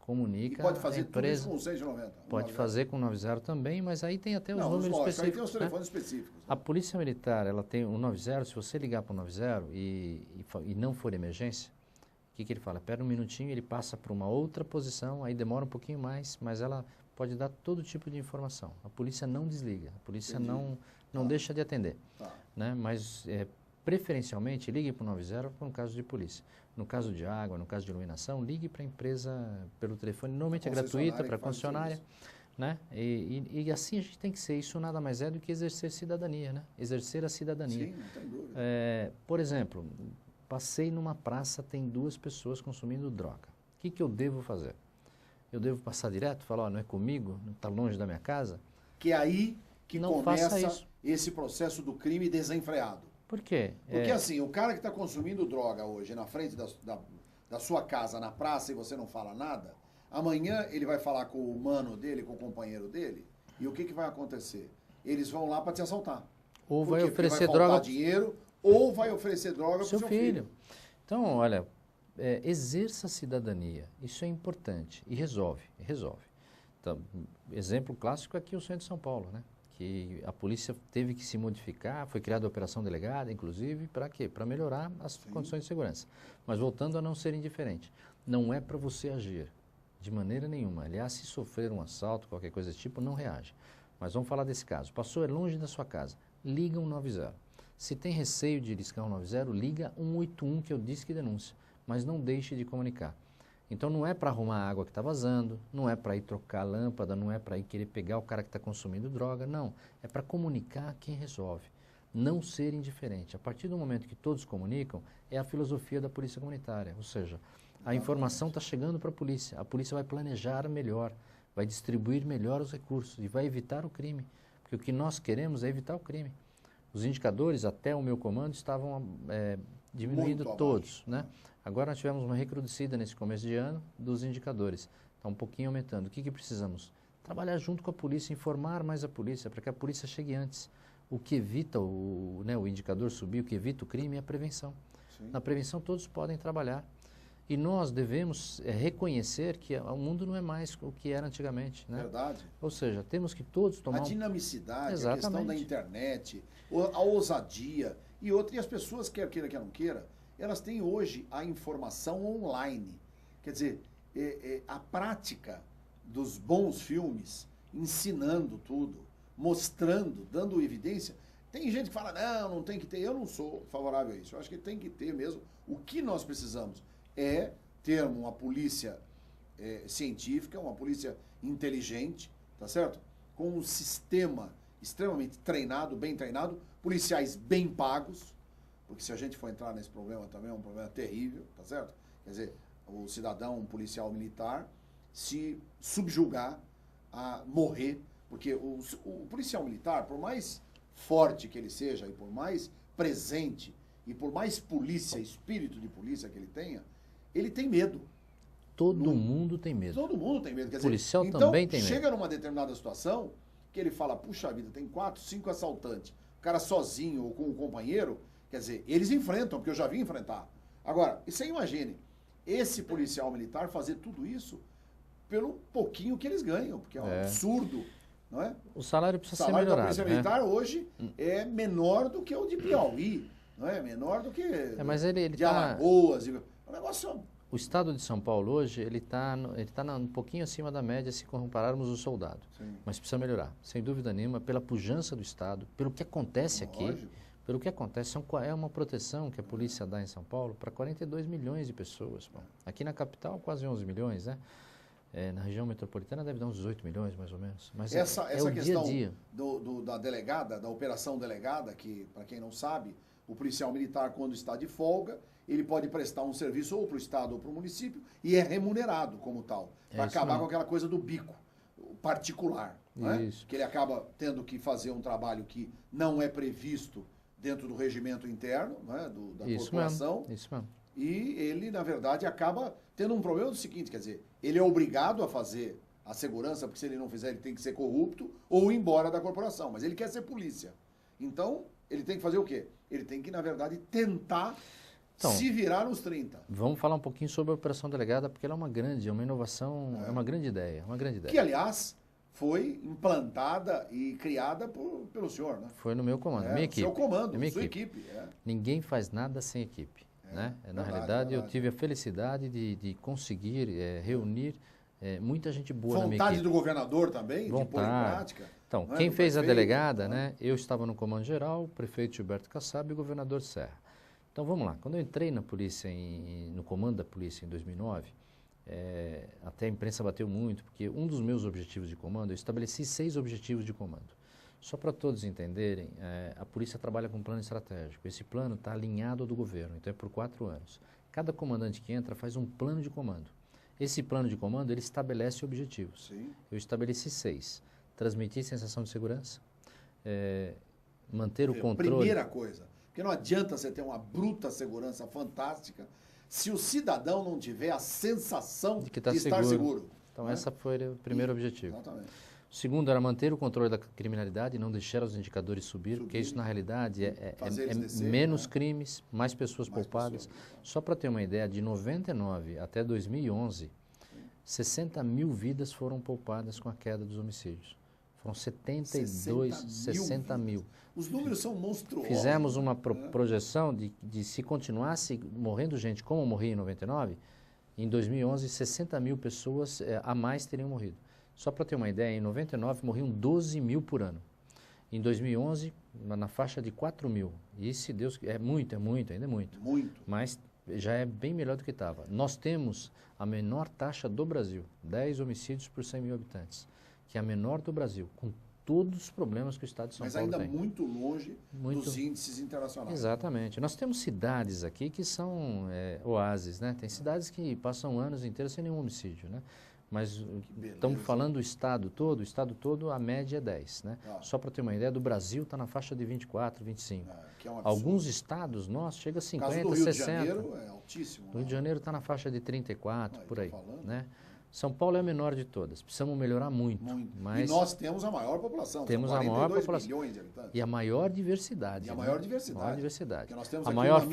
comunica. E pode fazer a empresa, tudo isso com o 690? Pode fazer com o 90 também, mas aí tem até os números específicos. Aí tem os telefones específicos. Né? A Polícia Militar, ela tem o 90, se você ligar para o 90 e não for emergência, o que ele fala? Espera um minutinho, ele passa para uma outra posição, aí demora um pouquinho mais, mas ela pode dar todo tipo de informação. A polícia não desliga, a polícia não deixa de atender. Tá. Né? Mas, preferencialmente, ligue para o 90 no caso de polícia. No caso de água, no caso de iluminação, ligue para a empresa pelo telefone. Normalmente é gratuita para a concessionária. Né? E assim a gente tem que ser. Isso nada mais é do que exercer cidadania, né? Exercer a cidadania. Sim, não tem dúvida. Por exemplo, passei numa praça, tem 2 pessoas consumindo droga. O que eu devo fazer? Eu devo passar direto, falar, não é comigo, não está longe da minha casa? Que é aí que não começa esse processo do crime desenfreado. Por quê? Porque assim, o cara que está consumindo droga hoje na frente da sua casa, na praça, e você não fala nada, amanhã ele vai falar com o mano dele, com o companheiro dele, e o que vai acontecer? Eles vão lá para te assaltar. Ou vai oferecer droga... Vai faltar dinheiro, ou vai oferecer droga para o seu filho. Então, olha, exerça a cidadania. Isso é importante e resolve. Então, exemplo clássico é aqui o centro de São Paulo, né? Que a polícia teve que se modificar, foi criada a operação delegada, inclusive, para quê? Para melhorar as condições de segurança. Mas voltando a não ser indiferente, não é para você agir de maneira nenhuma. Aliás, se sofrer um assalto, qualquer coisa desse tipo, não reage. Mas vamos falar desse caso. Passou longe da sua casa, liga 190. Se tem receio de discar 190, liga 181, que eu disse que denúncia. Mas não deixe de comunicar. Então não é para arrumar a água que está vazando, não é para ir trocar a lâmpada, não é para ir querer pegar o cara que está consumindo droga, não. É para comunicar quem resolve. Não ser indiferente. A partir do momento que todos comunicam, é a filosofia da polícia comunitária. Ou seja, a informação está chegando para a polícia vai planejar melhor, vai distribuir melhor os recursos e vai evitar o crime. Porque o que nós queremos é evitar o crime. Os indicadores, até o meu comando, estavam diminuindo todos, né? Agora nós tivemos uma recrudescida nesse começo de ano dos indicadores. Está um pouquinho aumentando. O que precisamos? Trabalhar junto com a polícia, informar mais a polícia, para que a polícia chegue antes. O que evita o indicador subir, o que evita o crime é a prevenção. Sim. Na prevenção todos podem trabalhar. E nós devemos reconhecer que o mundo não é mais o que era antigamente. Né? Verdade. Ou seja, temos que todos tomar... A dinamicidade, a questão da internet, a ousadia e as pessoas, quer queira, quer não queira, elas têm hoje a informação online. Quer dizer, a prática dos bons filmes, ensinando tudo, mostrando, dando evidência. Tem gente que fala, não tem que ter. Eu não sou favorável a isso. Eu acho que tem que ter mesmo. O que nós precisamos é ter uma polícia científica, uma polícia inteligente, tá certo? Com um sistema extremamente treinado, bem treinado, policiais bem pagos, porque se a gente for entrar nesse problema também é um problema terrível, tá certo? Quer dizer, o cidadão, um policial militar, se subjugar a morrer, porque o policial militar, por mais forte que ele seja e por mais presente e por mais polícia, espírito de polícia que ele tem medo. Todo mundo tem medo. Todo mundo tem medo. Quer dizer, o policial então, também tem medo. Chega numa determinada situação que ele fala, puxa vida, tem 4, 5 assaltantes, o cara sozinho ou com um companheiro, quer dizer, eles enfrentam, porque eu já vi enfrentar. Agora, e você imagine, esse policial militar fazer tudo isso pelo pouquinho que eles ganham, porque é um absurdo, não é? O salário precisa ser melhorado. O salário da polícia militar hoje é menor do que o de Piauí, não é? Menor do que mas ele de Alagoas. O negócio O estado de São Paulo hoje, ele tá um pouquinho acima da média se compararmos o soldado. Sim. Mas precisa melhorar, sem dúvida nenhuma, pela pujança do estado, pelo que acontece aqui. Lógico. Pelo que acontece, é uma proteção que a polícia dá em São Paulo para 42 milhões de pessoas. Pô. Aqui na capital, quase 11 milhões, né? Na região metropolitana deve dar uns 18 milhões, mais ou menos. Mas essa o questão dia a dia. da delegada, da operação delegada, que, para quem não sabe, o policial militar, quando está de folga, ele pode prestar um serviço ou para o Estado ou para o município e é remunerado como tal, para acabar com aquela coisa do bico particular, né? Que ele acaba tendo que fazer um trabalho que não é previsto dentro do regimento interno, né, da corporação. Isso mesmo. E ele, na verdade, acaba tendo um problema do seguinte, quer dizer, ele é obrigado a fazer a segurança, porque se ele não fizer, ele tem que ser corrupto ou ir embora da corporação, mas ele quer ser polícia. Então, ele tem que fazer o quê? Ele tem que, na verdade, tentar se virar nos 30. Vamos falar um pouquinho sobre a operação delegada, porque ela é uma inovação, é uma grande ideia, Que, aliás, foi implantada e criada pelo senhor, né? Foi no meu comando, minha equipe. Seu comando, minha sua equipe. equipe. Ninguém faz nada sem equipe. Né? Na realidade, eu tive a felicidade de conseguir reunir muita gente boa na minha equipe. Vontade do governador também, de pôr em prática. Então, quem fez a delegada, né? Eu estava no comando geral, o prefeito Gilberto Kassab e o governador Serra. Então, vamos lá. Quando eu entrei na polícia, no comando da polícia em 2009, até a imprensa bateu muito, porque um dos meus objetivos de comando, eu estabeleci 6 objetivos de comando. Só para todos entenderem, a polícia trabalha com um plano estratégico. Esse plano está alinhado ao do governo, então é por 4 anos. Cada comandante que entra faz um plano de comando. Esse plano de comando, ele estabelece objetivos. Sim. Eu estabeleci 6. Transmitir sensação de segurança, manter o controle... Primeira coisa, porque não adianta você ter uma bruta segurança fantástica se o cidadão não tiver a sensação de estar seguro. Então, essa foi o primeiro objetivo. Exatamente. O segundo era manter o controle da criminalidade e não deixar os indicadores subir, porque isso, na realidade, é menos crimes, mais pessoas poupadas. Só para ter uma ideia, de 99 até 2011, 60 mil vidas foram poupadas com a queda dos homicídios. Foram 60 mil. Os números são monstruosos. Fizemos uma projeção de se continuasse morrendo gente como morria em 99, em 2011, 60 mil pessoas a mais teriam morrido. Só para ter uma ideia, em 99 morriam 12 mil por ano. Em 2011, na faixa de 4 mil. E se Deus... ainda é muito. Muito. Mas já é bem melhor do que estava. Nós temos a menor taxa do Brasil, 10 homicídios por 100 mil habitantes, que é a menor do Brasil, com todos os problemas que o Estado de São Paulo tem. Mas ainda muito longe dos índices internacionais. Exatamente. Nós temos cidades aqui que são oásis, né? Tem cidades que passam anos inteiros sem nenhum homicídio, né? Mas estamos falando do estado todo, a média é 10, né? Só para ter uma ideia, do Brasil está na faixa de 24, 25. Que é um alguns estados nossos chega a 50, 60. O caso do Rio de Janeiro é altíssimo. O Rio de Janeiro está na faixa de 34, por aí, né? São Paulo é a menor de todas. Precisamos melhorar muito. Mas e nós temos a maior população. Temos a maior população. Milhões de habitantes. E a maior diversidade. E a maior diversidade. Porque nós temos a aqui maior uma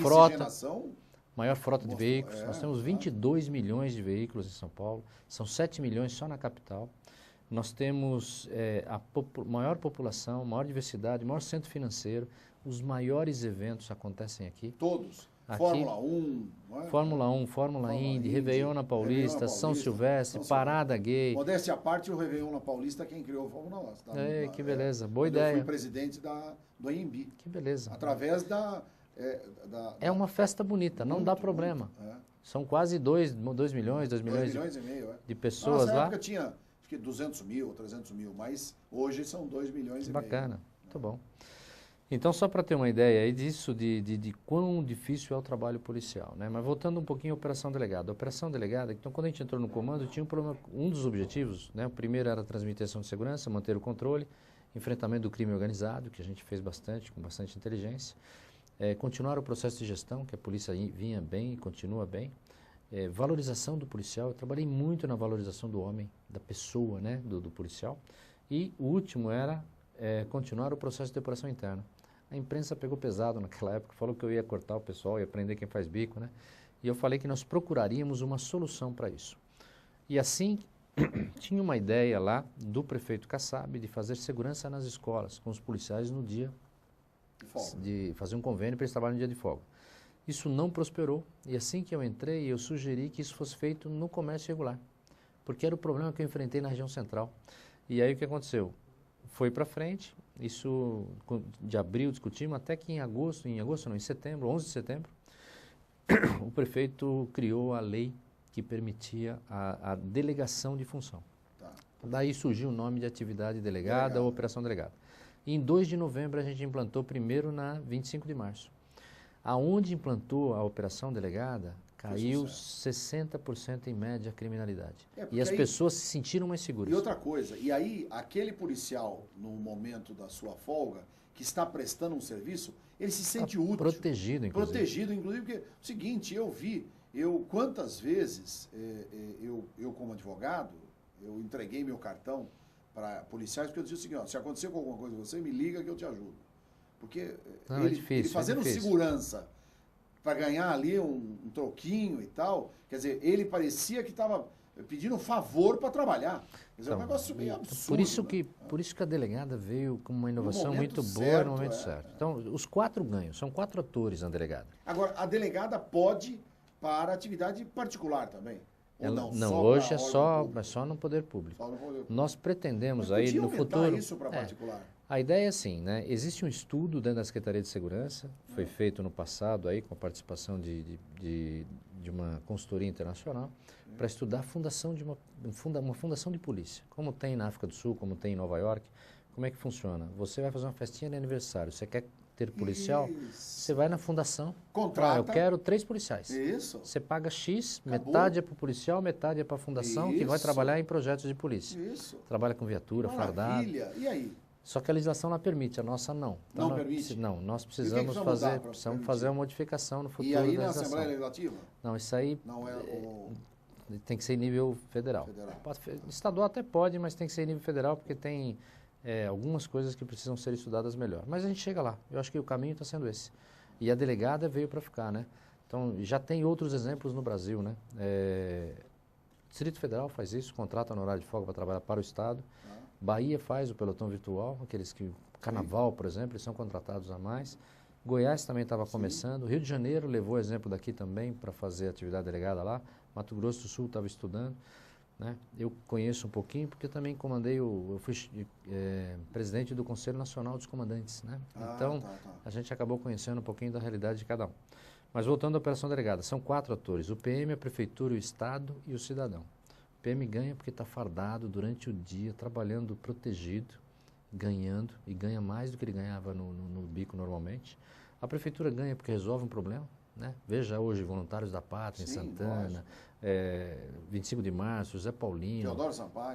frota de veículos. Nós temos 22 claro. milhões de veículos em São Paulo. São 7 milhões só na capital. Nós temos a maior população, maior diversidade, maior centro financeiro. Os maiores eventos acontecem aqui. Todos. Aqui, Fórmula 1, não é? Fórmula Indy, Réveillon na Paulista, São Silvestre, Parada Gay. Modéstia à parte, o Réveillon na Paulista, quem criou o Fórmula 1. Tá? Que beleza, boa ideia. Eu fui presidente do AMB. Que beleza. Através É uma festa bonita, não dá problema. São quase 2 milhões, 2 milhões e meio, de pessoas lá. Na época tinha, acho que 200 mil, 300 mil, mas hoje são 2 milhões e meio. Bacana, muito bom. Então, só para ter uma ideia aí disso, de quão difícil é o trabalho policial, né? Mas voltando um pouquinho à Operação Delegada. A Operação Delegada, então, quando a gente entrou no comando, tinha um problema, um dos objetivos, né? O primeiro era a transmissão de segurança, manter o controle, enfrentamento do crime organizado, que a gente fez bastante, com bastante inteligência, continuar o processo de gestão, que a polícia vinha bem e continua bem, valorização do policial, eu trabalhei muito na valorização do homem, da pessoa, né? do policial, e o último era continuar o processo de depuração interna. A imprensa pegou pesado naquela época, falou que eu ia cortar o pessoal, ia prender quem faz bico, né? E eu falei que nós procuraríamos uma solução para isso. E assim, tinha uma ideia lá do prefeito Kassab de fazer segurança nas escolas, com os policiais no dia de fazer um convênio para eles trabalharem no dia de folga. Isso não prosperou e assim que eu entrei, eu sugeri que isso fosse feito no comércio regular, porque era o problema que eu enfrentei na região central. E aí o que aconteceu? Foi para frente, isso de abril discutimos, até que em setembro, 11 de setembro, o prefeito criou a lei que permitia a delegação de função. Tá. Daí surgiu o nome de atividade delegada ou operação delegada. E em 2 de novembro a gente implantou primeiro na 25 de março. Aonde implantou a operação delegada, caiu 60% em média a criminalidade. E as pessoas se sentiram mais seguras. E outra coisa, e aí aquele policial, no momento da sua folga, que está prestando um serviço, ele se sente útil. Protegido, inclusive. Protegido, inclusive, porque é o seguinte, quantas vezes eu como advogado, eu entreguei meu cartão para policiais, porque eu dizia o seguinte, ó, se acontecer com alguma coisa com você, me liga que eu te ajudo. Porque ele fazendo segurança para ganhar ali um troquinho e tal, quer dizer, ele parecia que estava pedindo um favor para trabalhar. Quer dizer, é um negócio meio absurdo. Por isso que a delegada veio com uma inovação muito boa certo, no momento certo. Então, os 4 ganham, são 4 atores na delegada. Agora, a delegada pode para atividade particular também? Ou não, hoje é só no poder público. Só no poder público. Nós pretendemos aí no futuro... isso para particular? A ideia é assim, né? Existe um estudo dentro da Secretaria de Segurança, foi feito no passado aí com a participação de uma consultoria internacional, para estudar a fundação de uma fundação de polícia. Como tem na África do Sul, como tem em Nova York, como é que funciona? Você vai fazer uma festinha de aniversário, você quer ter policial, você vai na fundação, contrata. Eu quero 3 policiais. Isso. Você paga X, Acabou. Metade é para o policial, metade é para a fundação, que vai trabalhar em projetos de polícia. Isso. Trabalha com viatura, fardado. Maravilha. E aí? Só que a legislação não permite, a nossa não. Não permite? Não, nós E precisamos o que precisamos fazer uma modificação no futuro. E aí da na legislação. Assembleia Legislativa? Não, isso aí Não é o... tem que ser em nível federal. Estadual até pode, mas tem que ser em nível federal, porque tem algumas coisas que precisam ser estudadas melhor. Mas a gente chega lá. Eu acho que o caminho está sendo esse. E a delegada veio para ficar, né? Então, já tem outros exemplos no Brasil, né? Distrito Federal faz isso, contrata no horário de folga para trabalhar para o Estado. Bahia faz o pelotão virtual, aqueles que... Carnaval, por exemplo, eles são contratados a mais. Goiás também estava começando. Rio de Janeiro levou exemplo daqui também para fazer atividade delegada lá. Mato Grosso do Sul estava estudando. Né? Eu conheço um pouquinho porque eu também comandei, eu fui presidente do Conselho Nacional dos Comandantes. Né? Então, a gente acabou conhecendo um pouquinho da realidade de cada um. Mas voltando à operação delegada, são 4 atores, o PM, a Prefeitura, o Estado e o cidadão. O PM ganha porque está fardado durante o dia, trabalhando protegido, ganhando, e ganha mais do que ele ganhava no bico normalmente. A Prefeitura ganha porque resolve um problema. Né? Veja hoje, Voluntários da Pátria em Santana, 25 de Março, José Paulino,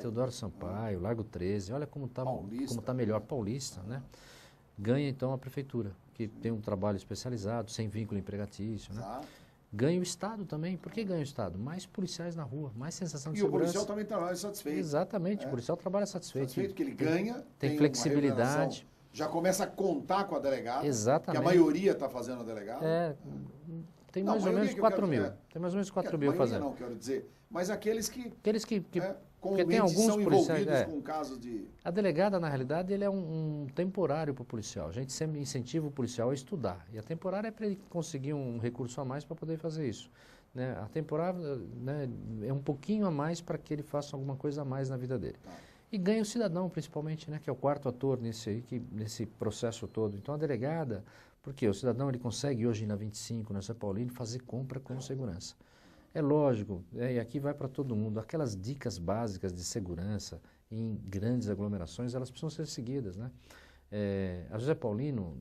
Teodoro Sampaio, Largo 13, olha como está melhor, Paulista, né? Ganha então a Prefeitura, que tem um trabalho especializado, sem vínculo empregatício, né? Ganha o Estado também. Por que ganha o Estado? Mais policiais na rua, mais sensação de segurança. E o policial também trabalha satisfeito. Exatamente, o policial trabalha satisfeito. Satisfeito que ele ganha, tem flexibilidade. Já começa a contar com a delegada. Exatamente. Que a maioria está fazendo a delegada. Tem mais ou menos 4 mil. Tem mais ou menos 4 mil fazendo. Não, quero dizer. Mas aqueles que porque tem alguns são policiais envolvidos com casos de... A delegada, na realidade, ele é um temporário para o policial. A gente sempre incentiva o policial a estudar. E a temporária é para ele conseguir um recurso a mais para poder fazer isso. Né? A temporária, né, é um pouquinho a mais para que ele faça alguma coisa a mais na vida dele. E ganha o cidadão, principalmente, né, que é o 4º ator nesse processo todo. Então, a delegada... Porque o cidadão ele consegue hoje na 25, na São Paulino, fazer compra com segurança. É lógico, e aqui vai para todo mundo, aquelas dicas básicas de segurança em grandes aglomerações, elas precisam ser seguidas. Né? A José Paulino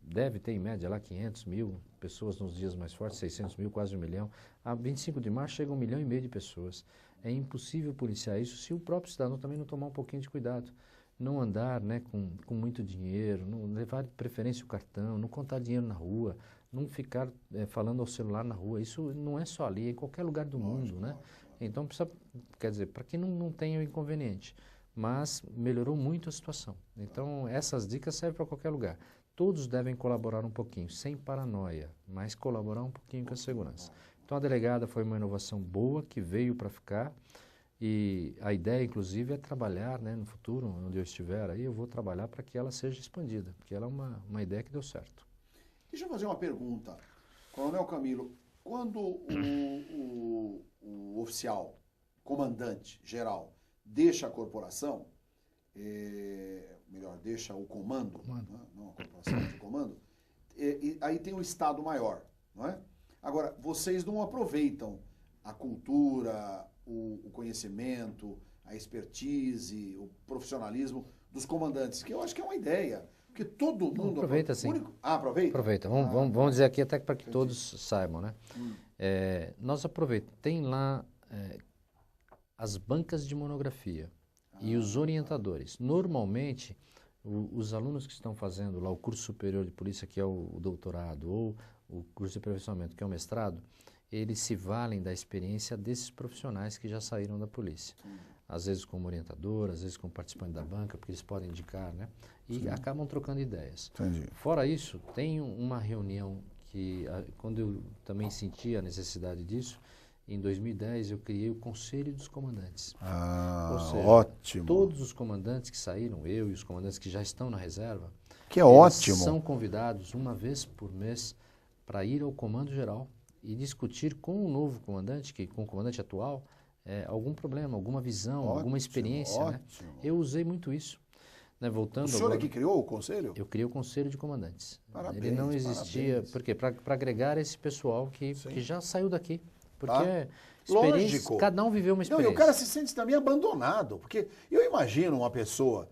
deve ter em média lá 500 mil pessoas nos dias mais fortes, 600 mil, quase 1 milhão. A 25 de março chega a 1,5 milhão de pessoas. É impossível policiar isso se o próprio cidadão também não tomar um pouquinho de cuidado. Não andar, né, com muito dinheiro, não levar de preferência o cartão, não contar dinheiro na rua, não ficar falando ao celular na rua. Isso não é só ali, é em qualquer lugar do mundo, né? Então, precisa, quer dizer, para que não tenha o inconveniente. Mas melhorou muito a situação. Então, essas dicas servem para qualquer lugar. Todos devem colaborar um pouquinho, sem paranoia, mas colaborar um pouquinho com a segurança. Então, a delegada foi uma inovação boa, que veio para ficar. E a ideia, inclusive, é trabalhar, né, no futuro, onde eu estiver aí, eu vou trabalhar para que ela seja expandida, porque ela é uma ideia que deu certo. Deixa eu fazer uma pergunta. Coronel Camilo, quando o oficial, comandante geral, deixa a corporação, melhor, deixa o comando, né? Não a corporação, o comando, aí tem o Estado Maior, não é? Agora, vocês não aproveitam a cultura, o conhecimento, a expertise, o profissionalismo dos comandantes, que eu acho que é uma ideia. Porque todo mundo... Aproveita, sim. Aproveita? Aproveita. Vamos dizer aqui até para que todos saibam, né? Nós aproveitamos. Tem lá as bancas de monografia e os orientadores. Normalmente, os alunos que estão fazendo lá o curso superior de polícia, que é o doutorado, ou o curso de aperfeiçoamento, que é o mestrado, eles se valem da experiência desses profissionais que já saíram da polícia. Às vezes como orientador, às vezes como participante da banca, porque eles podem indicar, né? E acabam trocando ideias. Entendi. Fora isso, tem uma reunião que, quando eu também senti a necessidade disso, em 2010 eu criei o Conselho dos Comandantes. Ou seja, ótimo. Todos os comandantes que saíram, eu e os comandantes que já estão na reserva, que é ótimo, são convidados uma vez por mês para ir ao Comando Geral e discutir com o novo comandante, com o comandante atual, algum problema, alguma visão, alguma experiência. Né? Eu usei muito isso. Né? Voltando o senhor agora, é que criou o conselho? Eu criei o Conselho de Comandantes. Parabéns, ele não existia, por quê? Para agregar esse pessoal que já saiu daqui. Porque lógico, cada um viveu uma experiência. Não, e o cara se sente também abandonado, porque eu imagino uma pessoa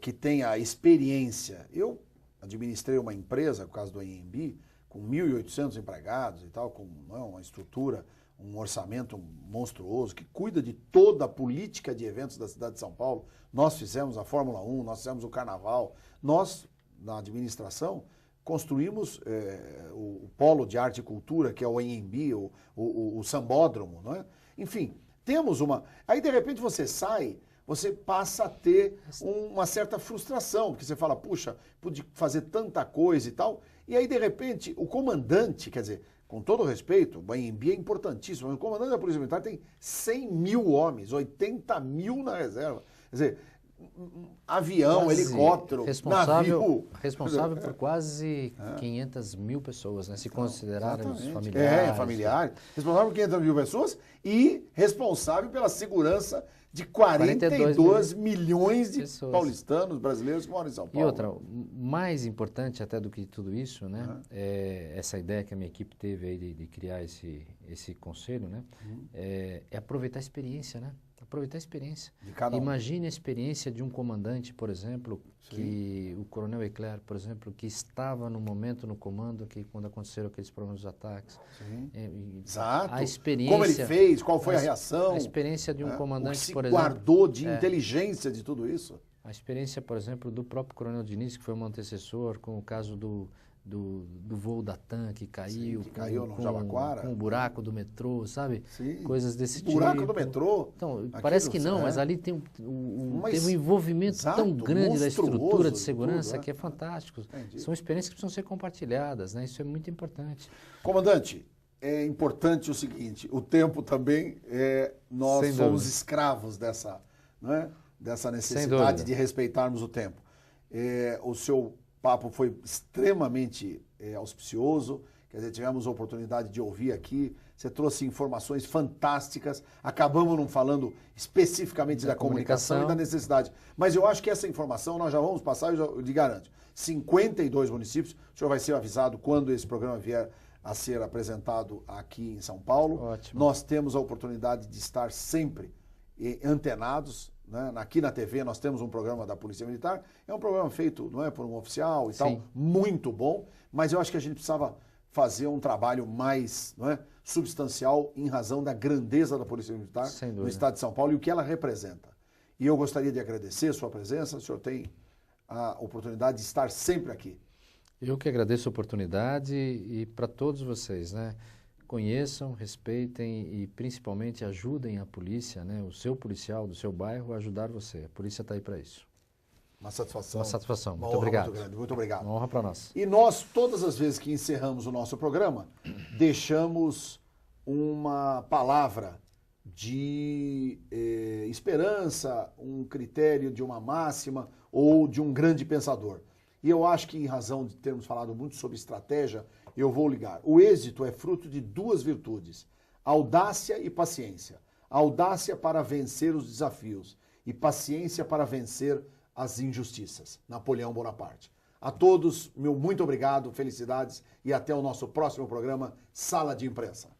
que tenha experiência. Eu administrei uma empresa, por causa do AMB, com 1.800 empregados e tal, com uma estrutura, um orçamento monstruoso, que cuida de toda a política de eventos da cidade de São Paulo. Nós fizemos a Fórmula 1, nós fizemos o Carnaval. Nós, na administração, construímos o Polo de Arte e Cultura, que é o AMB, o Sambódromo, não é? Enfim, temos uma... Aí, de repente, você sai, você passa a ter uma certa frustração, porque você fala, puxa, pude fazer tanta coisa e tal, e aí, de repente, o comandante, quer dizer, com todo o respeito, o AMB é importantíssimo, mas o comandante da Polícia Militar tem 100 mil homens, 80 mil na reserva. Quer dizer, avião, quase helicóptero, navio. Responsável por quase 500 mil pessoas, né? Se considerarem os familiares. Familiares. Responsável por 500 mil pessoas e responsável pela segurança de 42 milhões de pessoas, paulistanos, brasileiros que moram em São Paulo. E outra, mais importante até do que tudo isso, né? Essa ideia que a minha equipe teve aí de criar esse conselho, né? É aproveitar a experiência, né? Aproveitar a experiência. Imagine a experiência de um comandante, por exemplo, que o Coronel Eclair, por exemplo, que estava no momento no comando que quando aconteceram aqueles problemas dos ataques. Exato. A experiência, como ele fez, qual foi a reação. A experiência de um comandante, por exemplo. Guardou de inteligência de tudo isso. A experiência, por exemplo, do próprio Coronel Diniz, que foi um antecessor, com o caso do voo da TAM que caiu, que caiu no Jabaquara, com o buraco do metrô, sabe? Coisas desse tipo. Buraco do metrô. Então, parece que não, mas ali tem um envolvimento tão grande da estrutura de segurança que é fantástico. São experiências que precisam ser compartilhadas, né? Isso é muito importante. Comandante, é importante o seguinte, o tempo também, nós somos escravos dessa, né? Dessa necessidade de respeitarmos o tempo. O seu papo foi extremamente auspicioso, quer dizer, tivemos a oportunidade de ouvir aqui, você trouxe informações fantásticas, acabamos não falando especificamente da comunicação e da necessidade, mas eu acho que essa informação nós já vamos passar, eu lhe garanto, 52 municípios, o senhor vai ser avisado quando esse programa vier a ser apresentado aqui em São Paulo. Ótimo. Nós temos a oportunidade de estar sempre antenados, né? Aqui na TV nós temos um programa da Polícia Militar, é um programa feito, não é, por um oficial e tal, muito bom, mas eu acho que a gente precisava fazer um trabalho mais, não é, substancial em razão da grandeza da Polícia Militar no estado de São Paulo e o que ela representa. E eu gostaria de agradecer a sua presença, o senhor tem a oportunidade de estar sempre aqui. Eu que agradeço a oportunidade e para todos vocês, né? Conheçam, respeitem e principalmente ajudem a polícia, né? O seu policial do seu bairro a ajudar você. A polícia está aí para isso. Uma satisfação. Uma satisfação. Uma muito obrigado. Muito grande. Muito obrigado. Uma honra para nós. E nós, todas as vezes que encerramos o nosso programa, deixamos uma palavra de esperança, um critério de uma máxima ou de um grande pensador. E eu acho que, em razão de termos falado muito sobre estratégia, eu vou ligar. O êxito é fruto de duas virtudes: audácia e paciência. Audácia para vencer os desafios e paciência para vencer as injustiças. Napoleão Bonaparte. A todos, meu muito obrigado, felicidades e até o nosso próximo programa, Sala de Imprensa.